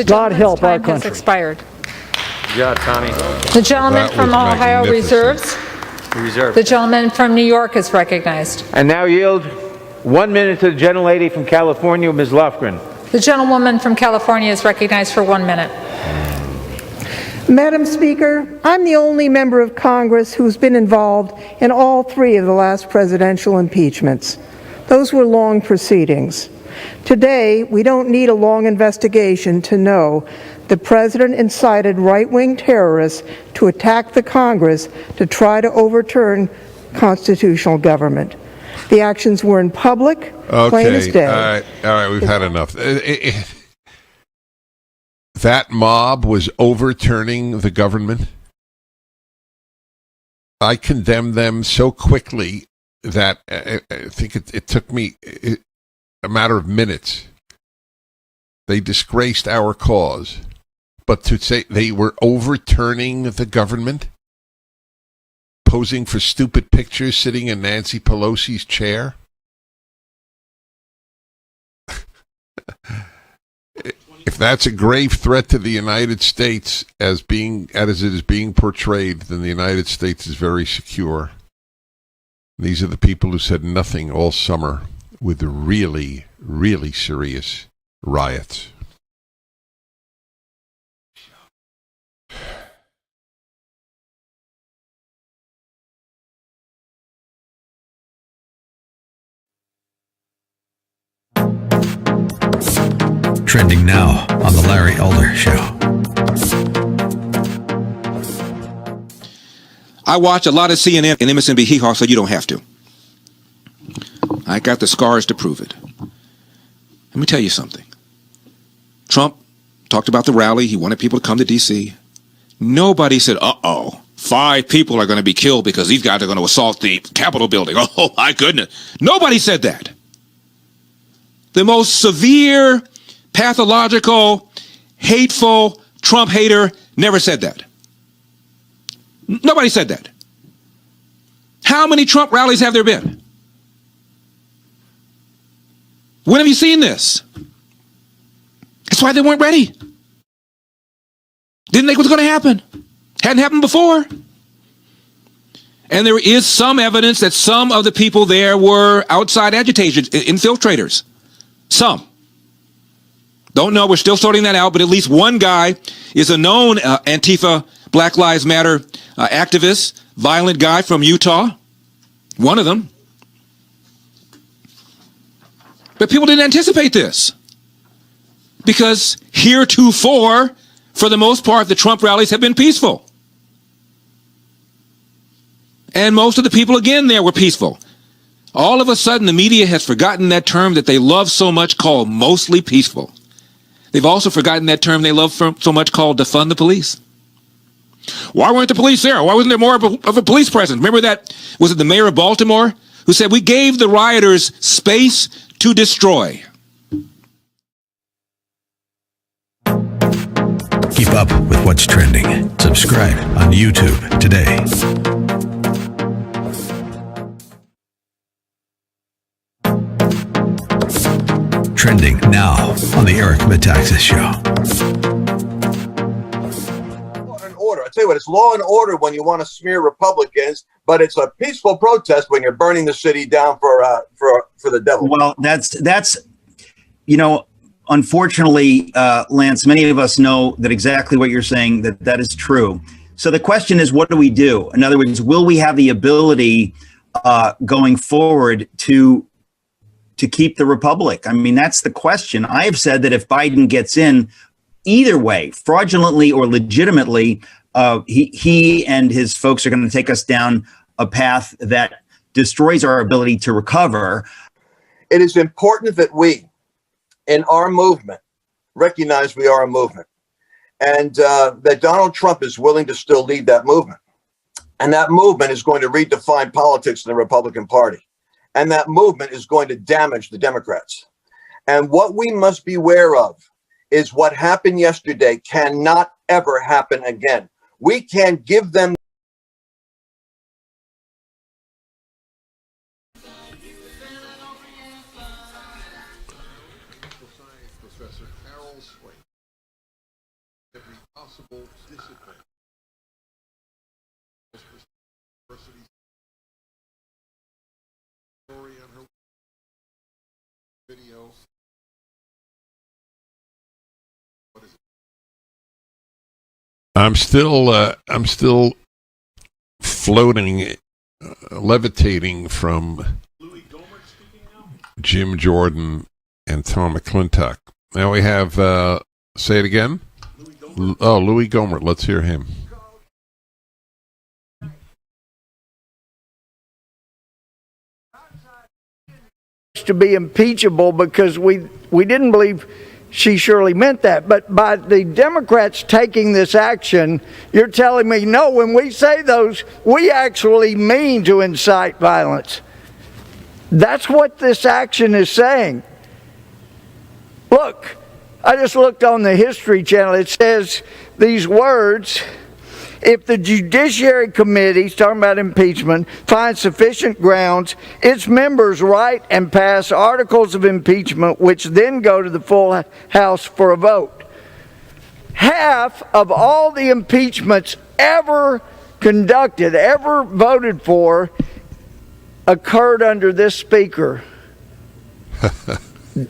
God help our country. Has expired. Good job, Tommy. The gentleman from Ohio reserves. Reserve. The gentleman from New York is recognized. And now yield 1 minute to the gentlelady from California, Ms. Lofgren. The gentlewoman from California is recognized for 1 minute. Madam Speaker, I'm the only member of Congress who's been involved in all 3 of the last presidential impeachments. Those were long proceedings. Today, we don't need a long investigation to know the president incited right-wing terrorists to attack the Congress to try to overturn constitutional government. The actions were in public, plain as day. All right, we've had enough. That mob was overturning the government. I condemned them so quickly that I think it took me a matter of minutes. They disgraced our cause. But to say they were overturning the government, posing for stupid pictures, sitting in Nancy Pelosi's chair. If that's a grave threat to the United States as it is being portrayed, then the United States is very secure. These are the people who said nothing all summer with the really, really serious riots. Trending now on The Larry Elder Show. I watch a lot of CNN and MSNBC, so you don't have to. I got the scars to prove it. Let me tell you something. Trump talked about the rally. He wanted people to come to D.C. Nobody said, 5 people are going to be killed because these guys are going to assault the Capitol building. Oh, my goodness. Nobody said that. The most severe, pathological, hateful Trump hater never said that. Nobody said that. How many Trump rallies have there been? When have you seen this? That's why they weren't ready. Didn't think it was going to happen. Hadn't happened before. And there is some evidence that some of the people there were outside agitators, infiltrators. Some. Don't know. We're still sorting that out, but at least one guy is a known Antifa Black Lives Matter activist, violent guy from Utah. One of them. But people didn't anticipate this. Because heretofore, for the most part, the Trump rallies have been peaceful. And most of the people, again, there were peaceful. All of a sudden, the media has forgotten that term that they love so much called mostly peaceful. They've also forgotten that term they love so much called defund the police. Why weren't the police there? Why wasn't there more of a police presence? Remember that, was it the mayor of Baltimore who said, we gave the rioters space to destroy. Keep up with what's trending. Subscribe on YouTube today. Trending now on the Eric Metaxas Show. Law and order. I tell you what, it's law and order when you want to smear Republicans, but it's a peaceful protest when you're burning the city down for the devil. Well, that's unfortunately, Lance, many of us know that exactly what you're saying, that is true. So the question is, what do we do? In other words, will we have the ability going forward to keep the republic? I mean, that's the question. I have said that if Biden gets in, either way, fraudulently or legitimately, he and his folks are going to take us down a path that destroys our ability to recover. It is important that we, in our movement, recognize we are a movement, and that Donald Trump is willing to still lead that movement. And that movement is going to redefine politics in the Republican Party. And that movement is going to damage the Democrats. And what we must beware of is what happened yesterday cannot ever happen again. We can give them I'm still floating, levitating from Jim Jordan and Tom McClintock. Now we have, say it again? Louis Gohmert. Let's hear him. To be impeachable because we didn't believe she surely meant that. But by the Democrats taking this action, you're telling me, no, when we say those, we actually mean to incite violence. That's what this action is saying. Look, I just looked on the History Channel. It says these words, If the Judiciary Committee, talking about impeachment, finds sufficient grounds, its members write and pass articles of impeachment, which then go to the full House for a vote. Half of all the impeachments ever conducted, ever voted for, occurred under this speaker.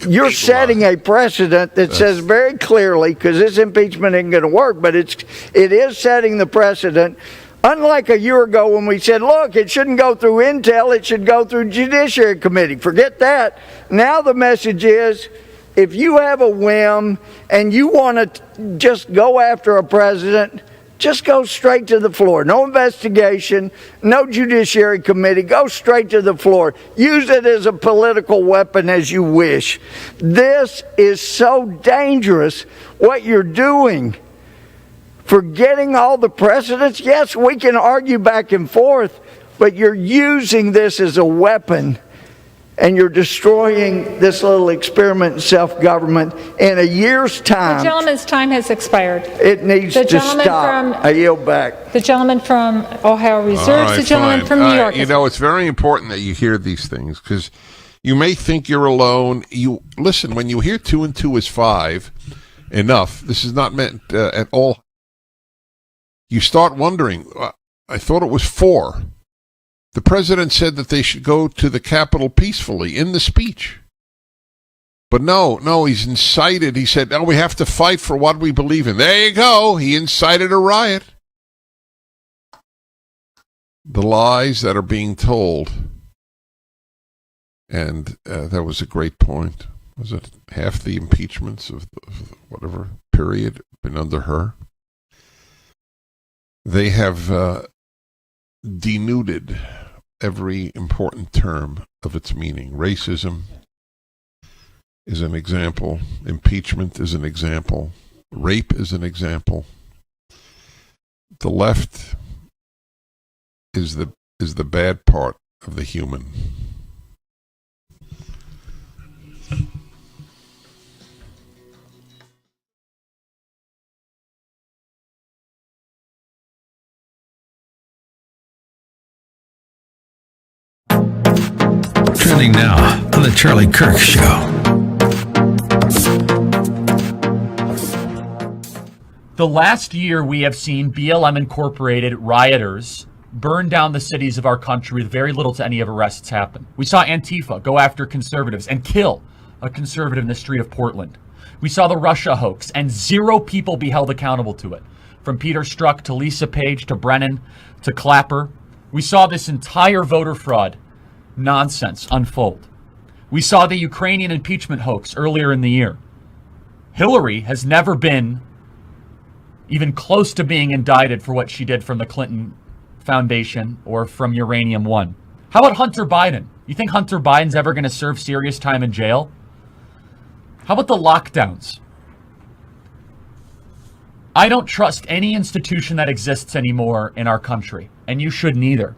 You're setting a precedent that says very clearly, because this impeachment isn't going to work, but it is setting the precedent. Unlike a year ago when we said, look, it shouldn't go through Intel, it should go through Judiciary Committee. Forget that. Now the message is, if you have a whim and you want to just go after a president, just go straight to the floor. No investigation, no Judiciary Committee. Go straight to the floor. Use it as a political weapon as you wish. This is so dangerous, what you're doing. Forgetting all the precedents. Yes, we can argue back and forth, but you're using this as a weapon. And you're destroying this little experiment in self-government in a year's time. The gentleman's time has expired. It needs to stop. I yield back. The gentleman from Ohio reserves. The gentleman from New York. You know, it's very important that you hear these things, because you may think you're alone. You listen, when you hear 2 and 2 is 5, enough. This is not meant at all. You start wondering, I thought it was 4. The president said that they should go to the Capitol peacefully in the speech. But no, he's incited. He said, we have to fight for what we believe in. There you go. He incited a riot. The lies that are being told. And that was a great point. Was it half the impeachments of whatever period been under her? They have denuded every important term of its meaning. Racism is an example. Impeachment is an example. Rape is an example. The left is the bad part of the human. Trending now on the Charlie Kirk Show. The last year we have seen BLM Incorporated rioters burn down the cities of our country with very little to any of arrests happen. We saw Antifa go after conservatives and kill a conservative in the street of Portland. We saw the Russia hoax and 0 people be held accountable to it. From Peter Strzok to Lisa Page to Brennan to Clapper. We saw this entire voter fraud nonsense unfold. We saw the Ukrainian impeachment hoax earlier in the year. Hillary has never been even close to being indicted for what she did from the Clinton Foundation or from Uranium One. How about Hunter Biden? You think Hunter Biden's ever going to serve serious time in jail? How about the lockdowns? I don't trust any institution that exists anymore in our country, and you shouldn't either.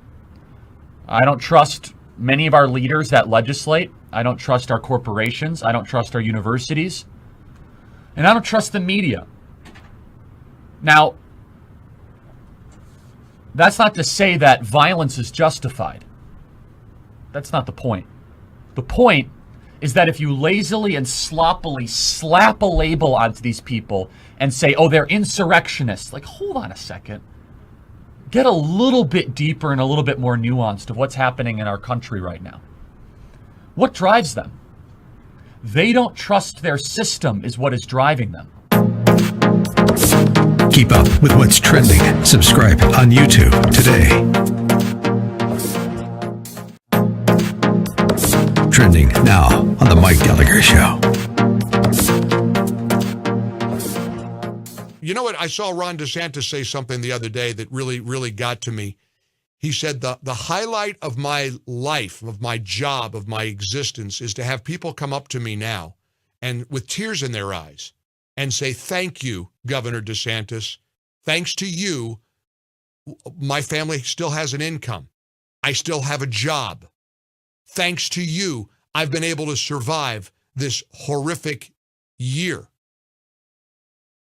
I don't trust many of our leaders that legislate. I don't trust our corporations. I don't trust our universities. And I don't trust the media. Now, that's not to say that violence is justified. That's not the point. The point is that if you lazily and sloppily slap a label onto these people and say, oh, they're insurrectionists, like, hold on a second. Get a little bit deeper and a little bit more nuanced of what's happening in our country right now. What drives them? They don't trust their system is what is driving them. Keep up with what's trending. Subscribe on YouTube today. Trending now on the Mike Gallagher Show. You know what? I saw Ron DeSantis say something the other day that really got to me. He said the highlight of my life, of my job, of my existence is to have people come up to me now and with tears in their eyes and say, thank you, Governor DeSantis. Thanks to you, my family still has an income. I still have a job. Thanks to you, I've been able to survive this horrific year.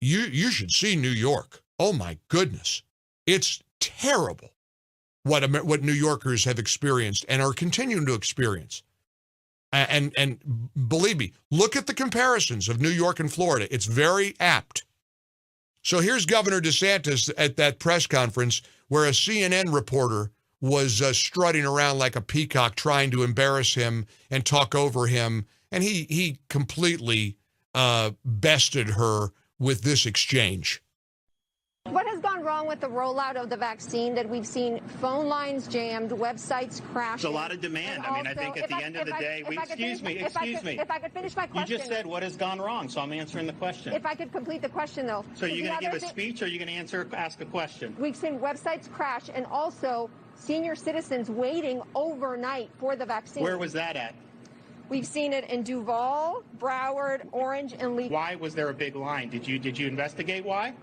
You should see New York. Oh, my goodness. It's terrible what New Yorkers have experienced and are continuing to experience. And believe me, look at the comparisons of New York and Florida. It's very apt. So here's Governor DeSantis at that press conference where a CNN reporter was strutting around like a peacock trying to embarrass him and talk over him. And he completely bested her with this exchange. What has gone wrong with the rollout of the vaccine that we've seen phone lines jammed, websites crashing? It's a lot of demand. I mean, I think at the end of the day, excuse me. If I could finish my question. You just said what has gone wrong, so I'm answering the question. If I could complete the question, though. So you're going to give a speech or are you going to ask a question? We've seen websites crash and also senior citizens waiting overnight for the vaccine. Where was that at? We've seen it in Duval, Broward, Orange, and Lee. Why was there a big line? Did you investigate why?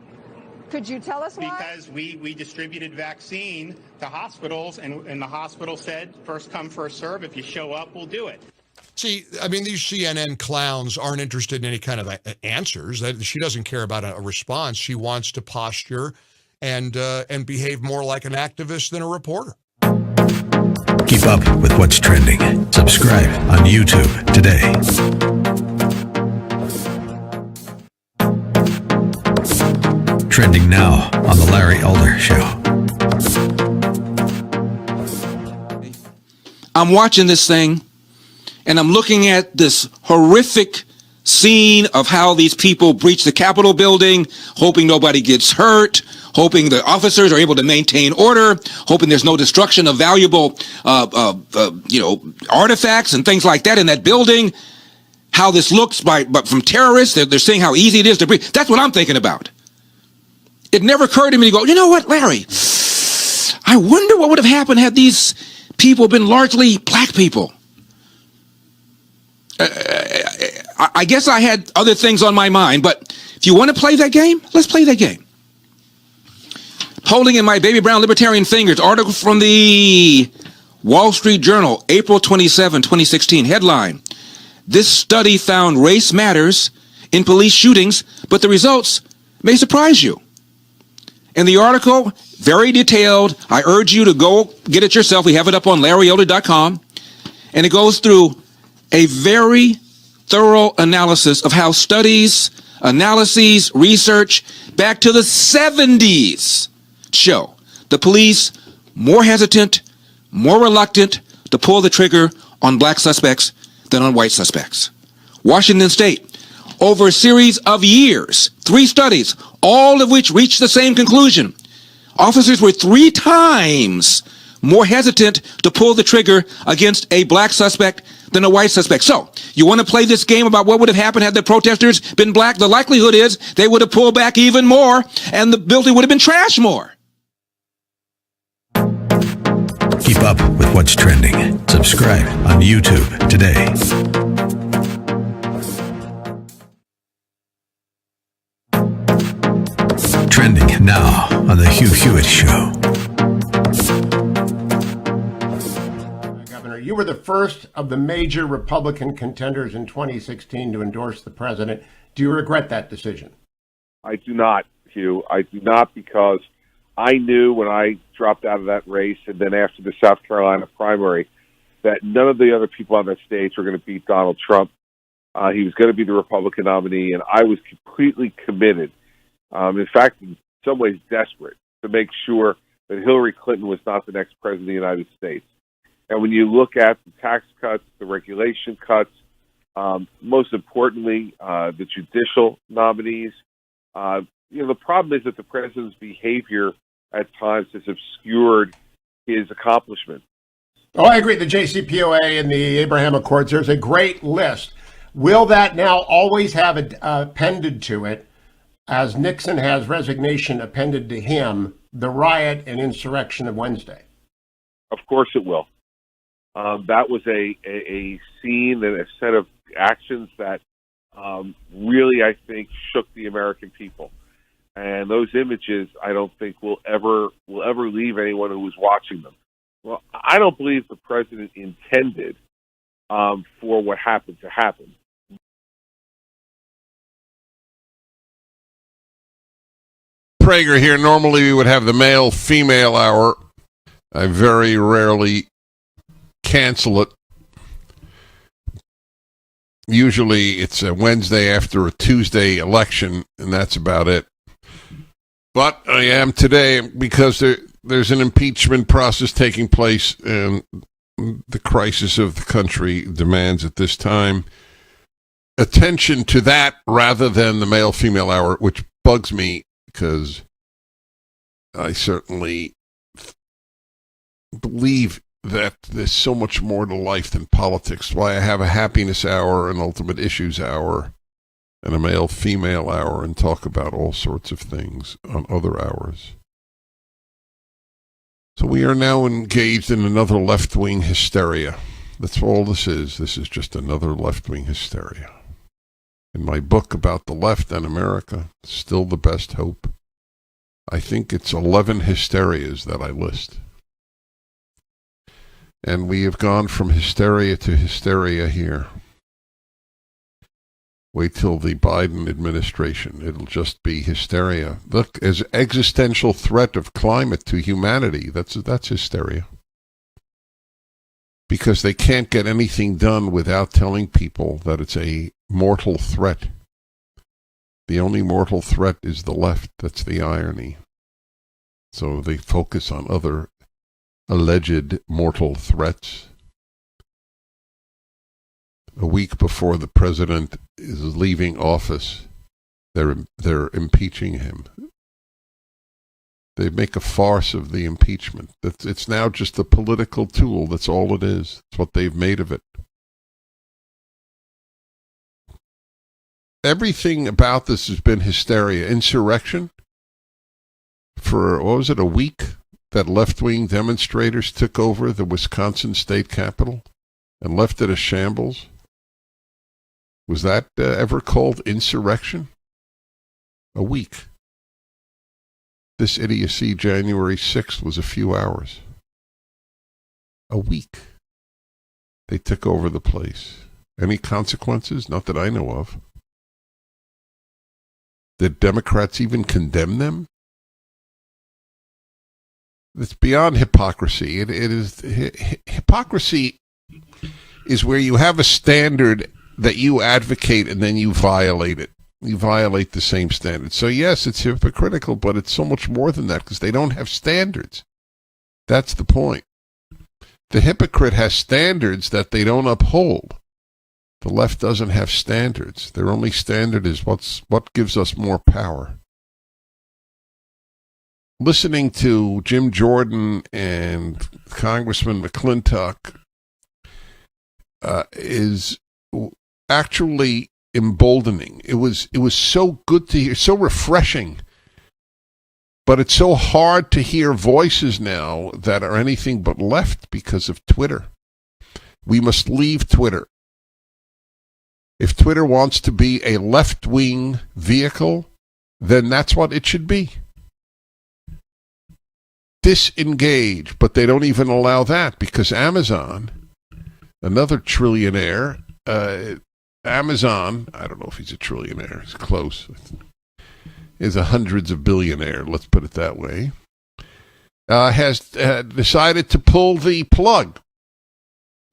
Could you tell us why? Because we distributed vaccine to hospitals, and the hospital said, first come, first serve. If you show up, we'll do it. See, I mean, these CNN clowns aren't interested in any kind of answers. She doesn't care about a response. She wants to posture and behave more like an activist than a reporter. Keep up with what's trending. Subscribe on YouTube today. Trending now on The Larry Elder Show. I'm watching this thing, and I'm looking at this horrific scene of how these people breach the Capitol building, hoping nobody gets hurt, hoping the officers are able to maintain order, hoping there's no destruction of valuable, artifacts and things like that in that building. How this looks but from terrorists, they're seeing how easy it is to breach. That's what I'm thinking about. It never occurred to me to go, you know what, Larry? I wonder what would have happened had these people been largely black people. I guess I had other things on my mind, but if you want to play that game, let's play that game. Holding in my baby brown libertarian fingers, article from the Wall Street Journal, April 27, 2016, headline, "This study found race matters in police shootings, but the results may surprise you." And the article, very detailed. I urge you to go get it yourself. We have it up on LarryElder.com. And it goes through a very thorough analysis of how studies, analyses, research back to the 70s show the police more hesitant, more reluctant to pull the trigger on black suspects than on white suspects. Washington State, over a series of years, 3 studies, all of which reached the same conclusion. Officers were 3 times more hesitant to pull the trigger against a black suspect than a white suspect. So, you want to play this game about what would have happened had the protesters been black? The likelihood is they would have pulled back even more and the building would have been trashed more. Keep up with what's trending. Subscribe on YouTube today. Trending now on The Hugh Hewitt Show. Governor, you were the first of the major Republican contenders in 2016 to endorse the president. Do you regret that decision? I do not, Hugh. I do not, because I knew when I dropped out of that race and then after the South Carolina primary that none of the other people on that stage were going to beat Donald Trump. He was going to be the Republican nominee, and I was completely committed. In fact, in some ways desperate to make sure that Hillary Clinton was not the next president of the United States. And when you look at the tax cuts, the regulation cuts, most importantly, the judicial nominees, the problem is that the president's behavior at times has obscured his accomplishments. Oh, I agree. The JCPOA and the Abraham Accords, there's a great list. Will that now always have appended to it, as Nixon has resignation appended to him, the riot and insurrection of Wednesday? Of course it will. That was a scene and a set of actions that really, I think, shook the American people. And those images, I don't think will ever leave anyone who was watching them. Well, I don't believe the president intended for what happened to happen. Prager here. Normally we would have the male-female hour. I very rarely cancel it. Usually it's a Wednesday after a Tuesday election, and that's about it. But I am today because there's an impeachment process taking place, and the crisis of the country demands at this time attention to that rather than the male-female hour, which bugs me because I certainly believe that there's so much more to life than politics. Why I have a happiness hour, an ultimate issues hour, and a male-female hour, and talk about all sorts of things on other hours. So we are now engaged in another left-wing hysteria. That's all this is. This is just another left-wing hysteria. In my book about the left and America, Still the Best Hope, I think it's 11 hysterias that I list. And we have gone from hysteria to hysteria here. Wait till the Biden administration. It'll just be hysteria. Look, as existential threat of climate to humanity, that's hysteria. Because they can't get anything done without telling people that it's a mortal threat. The only mortal threat is the left. That's the irony. So they focus on other alleged mortal threats. A week before the president is leaving office, they're impeaching him. They make a farce of the impeachment. It's now just a political tool. That's all it is. It's what they've made of it. Everything about this has been hysteria. Insurrection. For, what was it, a week? That left-wing demonstrators took over the Wisconsin state capitol and left it a shambles? Was that ever called insurrection? A week. This idiocy, January 6th, was a few hours. A week. They took over the place. Any consequences? Not that I know of. Did Democrats even condemn them? It's beyond hypocrisy. It is hypocrisy is where you have a standard that you advocate and then you violate it. You violate the same standard. So yes, it's hypocritical, but it's so much more than that because they don't have standards. That's the point. The hypocrite has standards that they don't uphold. The left doesn't have standards. Their only standard is what gives us more power. Listening to Jim Jordan and Congressman McClintock is actually emboldening. It was so good to hear, so refreshing. But it's so hard to hear voices now that are anything but left because of Twitter. We must leave Twitter. If Twitter wants to be a left-wing vehicle, then that's what it should be. Disengage, but they don't even allow that because Amazon, another trillionaire, Amazon, I don't know if he's a trillionaire, he's close, is a hundreds of billionaire, let's put it that way, has decided to pull the plug.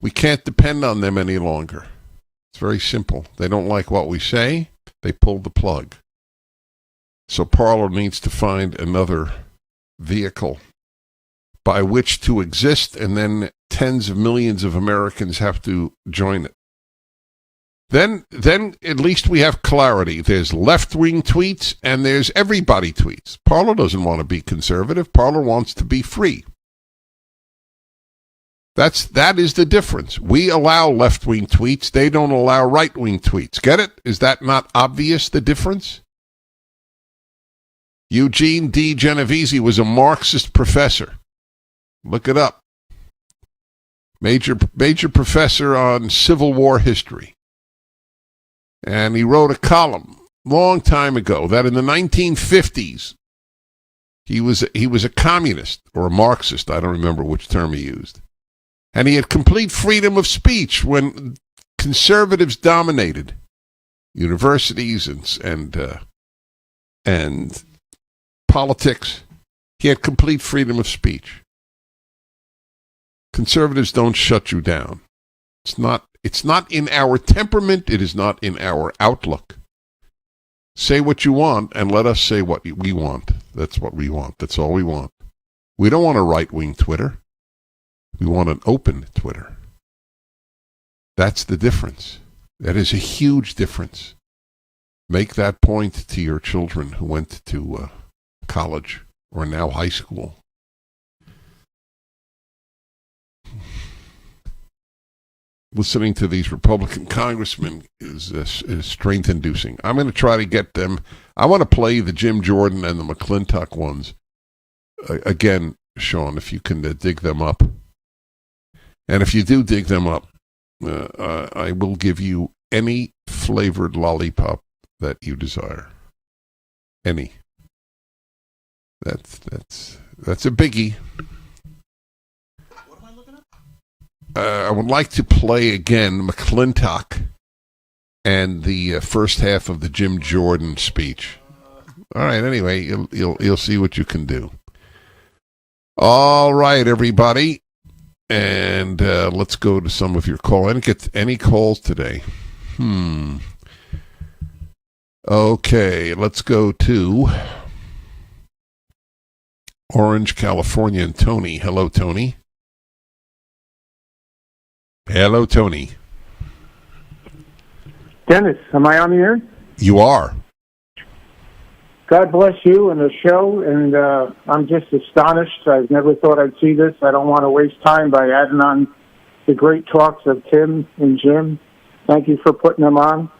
We can't depend on them any longer. It's very simple. They don't like what we say, they pull the plug. So Parler needs to find another vehicle by which to exist, and then tens of millions of Americans have to join it. Then at least we have clarity. There's left-wing tweets and there's everybody tweets. Parler doesn't want to be conservative. Parler wants to be free. That is the difference. We allow left-wing tweets. They don't allow right-wing tweets. Get it? Is that not obvious, the difference? Eugene D. Genovese was a Marxist professor. Look it up. Major professor on Civil War history. And he wrote a column long time ago that in the 1950s he was a communist or a Marxist. I don't remember which term he used. And he had complete freedom of speech when conservatives dominated politics. He had complete freedom of speech. Conservatives don't shut you down. It's not in our temperament. It is not in our outlook. Say what you want and let us say what we want. That's what we want. That's all we want. We don't want a right-wing Twitter. We want an open Twitter. That's the difference. That is a huge difference. Make that point to your children who went to college or now high school. Listening to these Republican congressmen is strength-inducing. I'm going to try to get them. I want to play the Jim Jordan and the McClintock ones. Again, Sean, if you can dig them up. And if you do dig them up, I will give you any flavored lollipop that you desire. Any. That's a biggie. I would like to play again McClintock and the first half of the Jim Jordan speech. All right. Anyway, you'll see what you can do. All right, everybody, and let's go to some of your calls. I didn't get any calls today. Okay, let's go to Orange, California, and Tony. Hello, Tony. Hello, Tony. Dennis, am I on the air? You are. God bless you and the show, and I'm just astonished. I've never thought I'd see this. I don't want to waste time by adding on the great talks of Tim and Jim. Thank you for putting them on.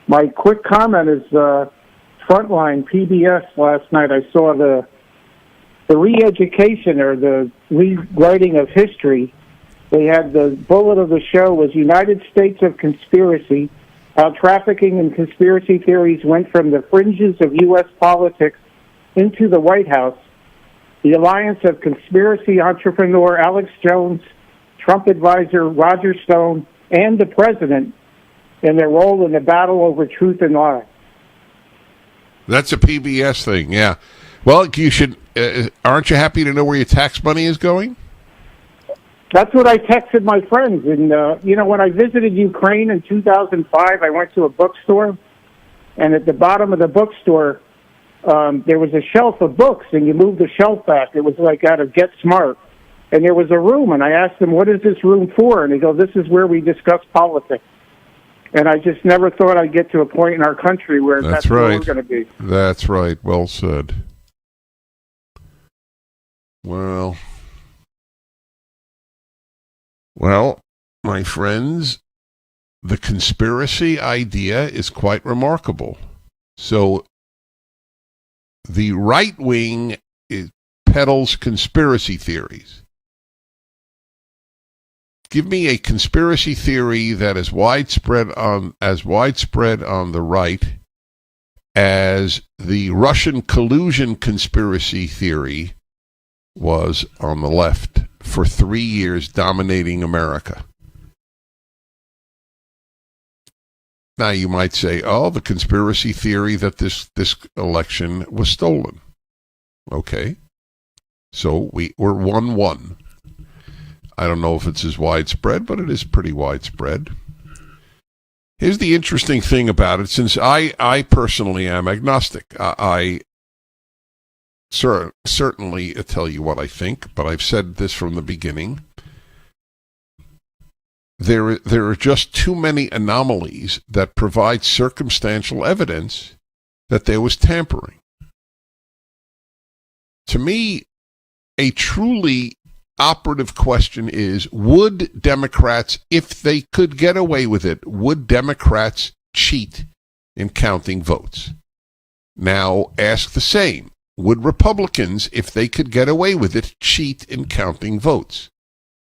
My quick comment is Frontline PBS last night. I saw the re-education or the rewriting of history. They had the bullet of the show was United States of Conspiracy, how trafficking and conspiracy theories went from the fringes of U.S. politics into the White House. The alliance of conspiracy entrepreneur Alex Jones, Trump advisor Roger Stone, and the president in their role in the battle over truth and lie. That's a PBS thing, yeah. Well, you should. Aren't you happy to know where your tax money is going? That's what I texted my friends. And, when I visited Ukraine in 2005, I went to a bookstore. And at the bottom of the bookstore, there was a shelf of books, and you moved the shelf back. It was like out of Get Smart. And there was a room, and I asked them, what is this room for? And they go, this is where we discuss politics. And I just never thought I'd get to a point in our country where that's where we're going to be. That's right. Well said. Well, my friends, the conspiracy idea is quite remarkable. So the right wing peddles conspiracy theories. Give me a conspiracy theory that is widespread on the right as the Russian collusion conspiracy theory was on the left for 3 years, dominating America. Now you might say, oh, the conspiracy theory that this election was stolen. Okay. So we're 1-1. I don't know if it's as widespread, but it is pretty widespread. Here's the interesting thing about it. Since I personally am agnostic, I certainly tell you what I think, but I've said this from the beginning. There are just too many anomalies that provide circumstantial evidence that there was tampering. To me, a truly operative question is, would Democrats, if they could get away with it, would Democrats cheat in counting votes? Now ask the same. Would Republicans, if they could get away with it, cheat in counting votes?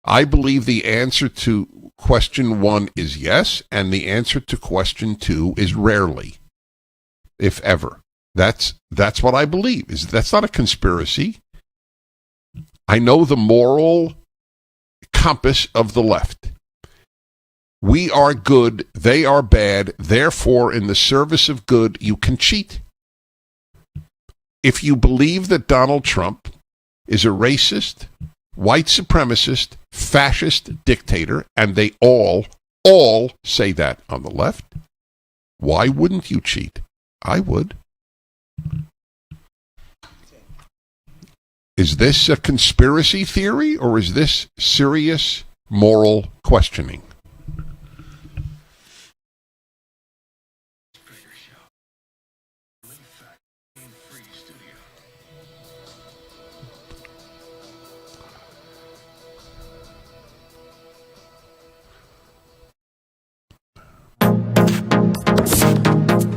I believe the answer to question 1 is yes, and the answer to question 2 is rarely, if ever. That's what I believe. That's not a conspiracy. I know the moral compass of the left. We are good, they are bad, therefore in the service of good you can cheat. if you believe that Donald Trump is a racist, white supremacist, fascist dictator, and they all say that on the left, why wouldn't you cheat? I would. Is this a conspiracy theory, or is this serious moral questioning?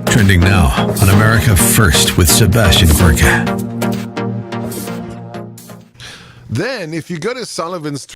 Trending now on America First with Sebastian Gorka. Then, if you go to Sullivan's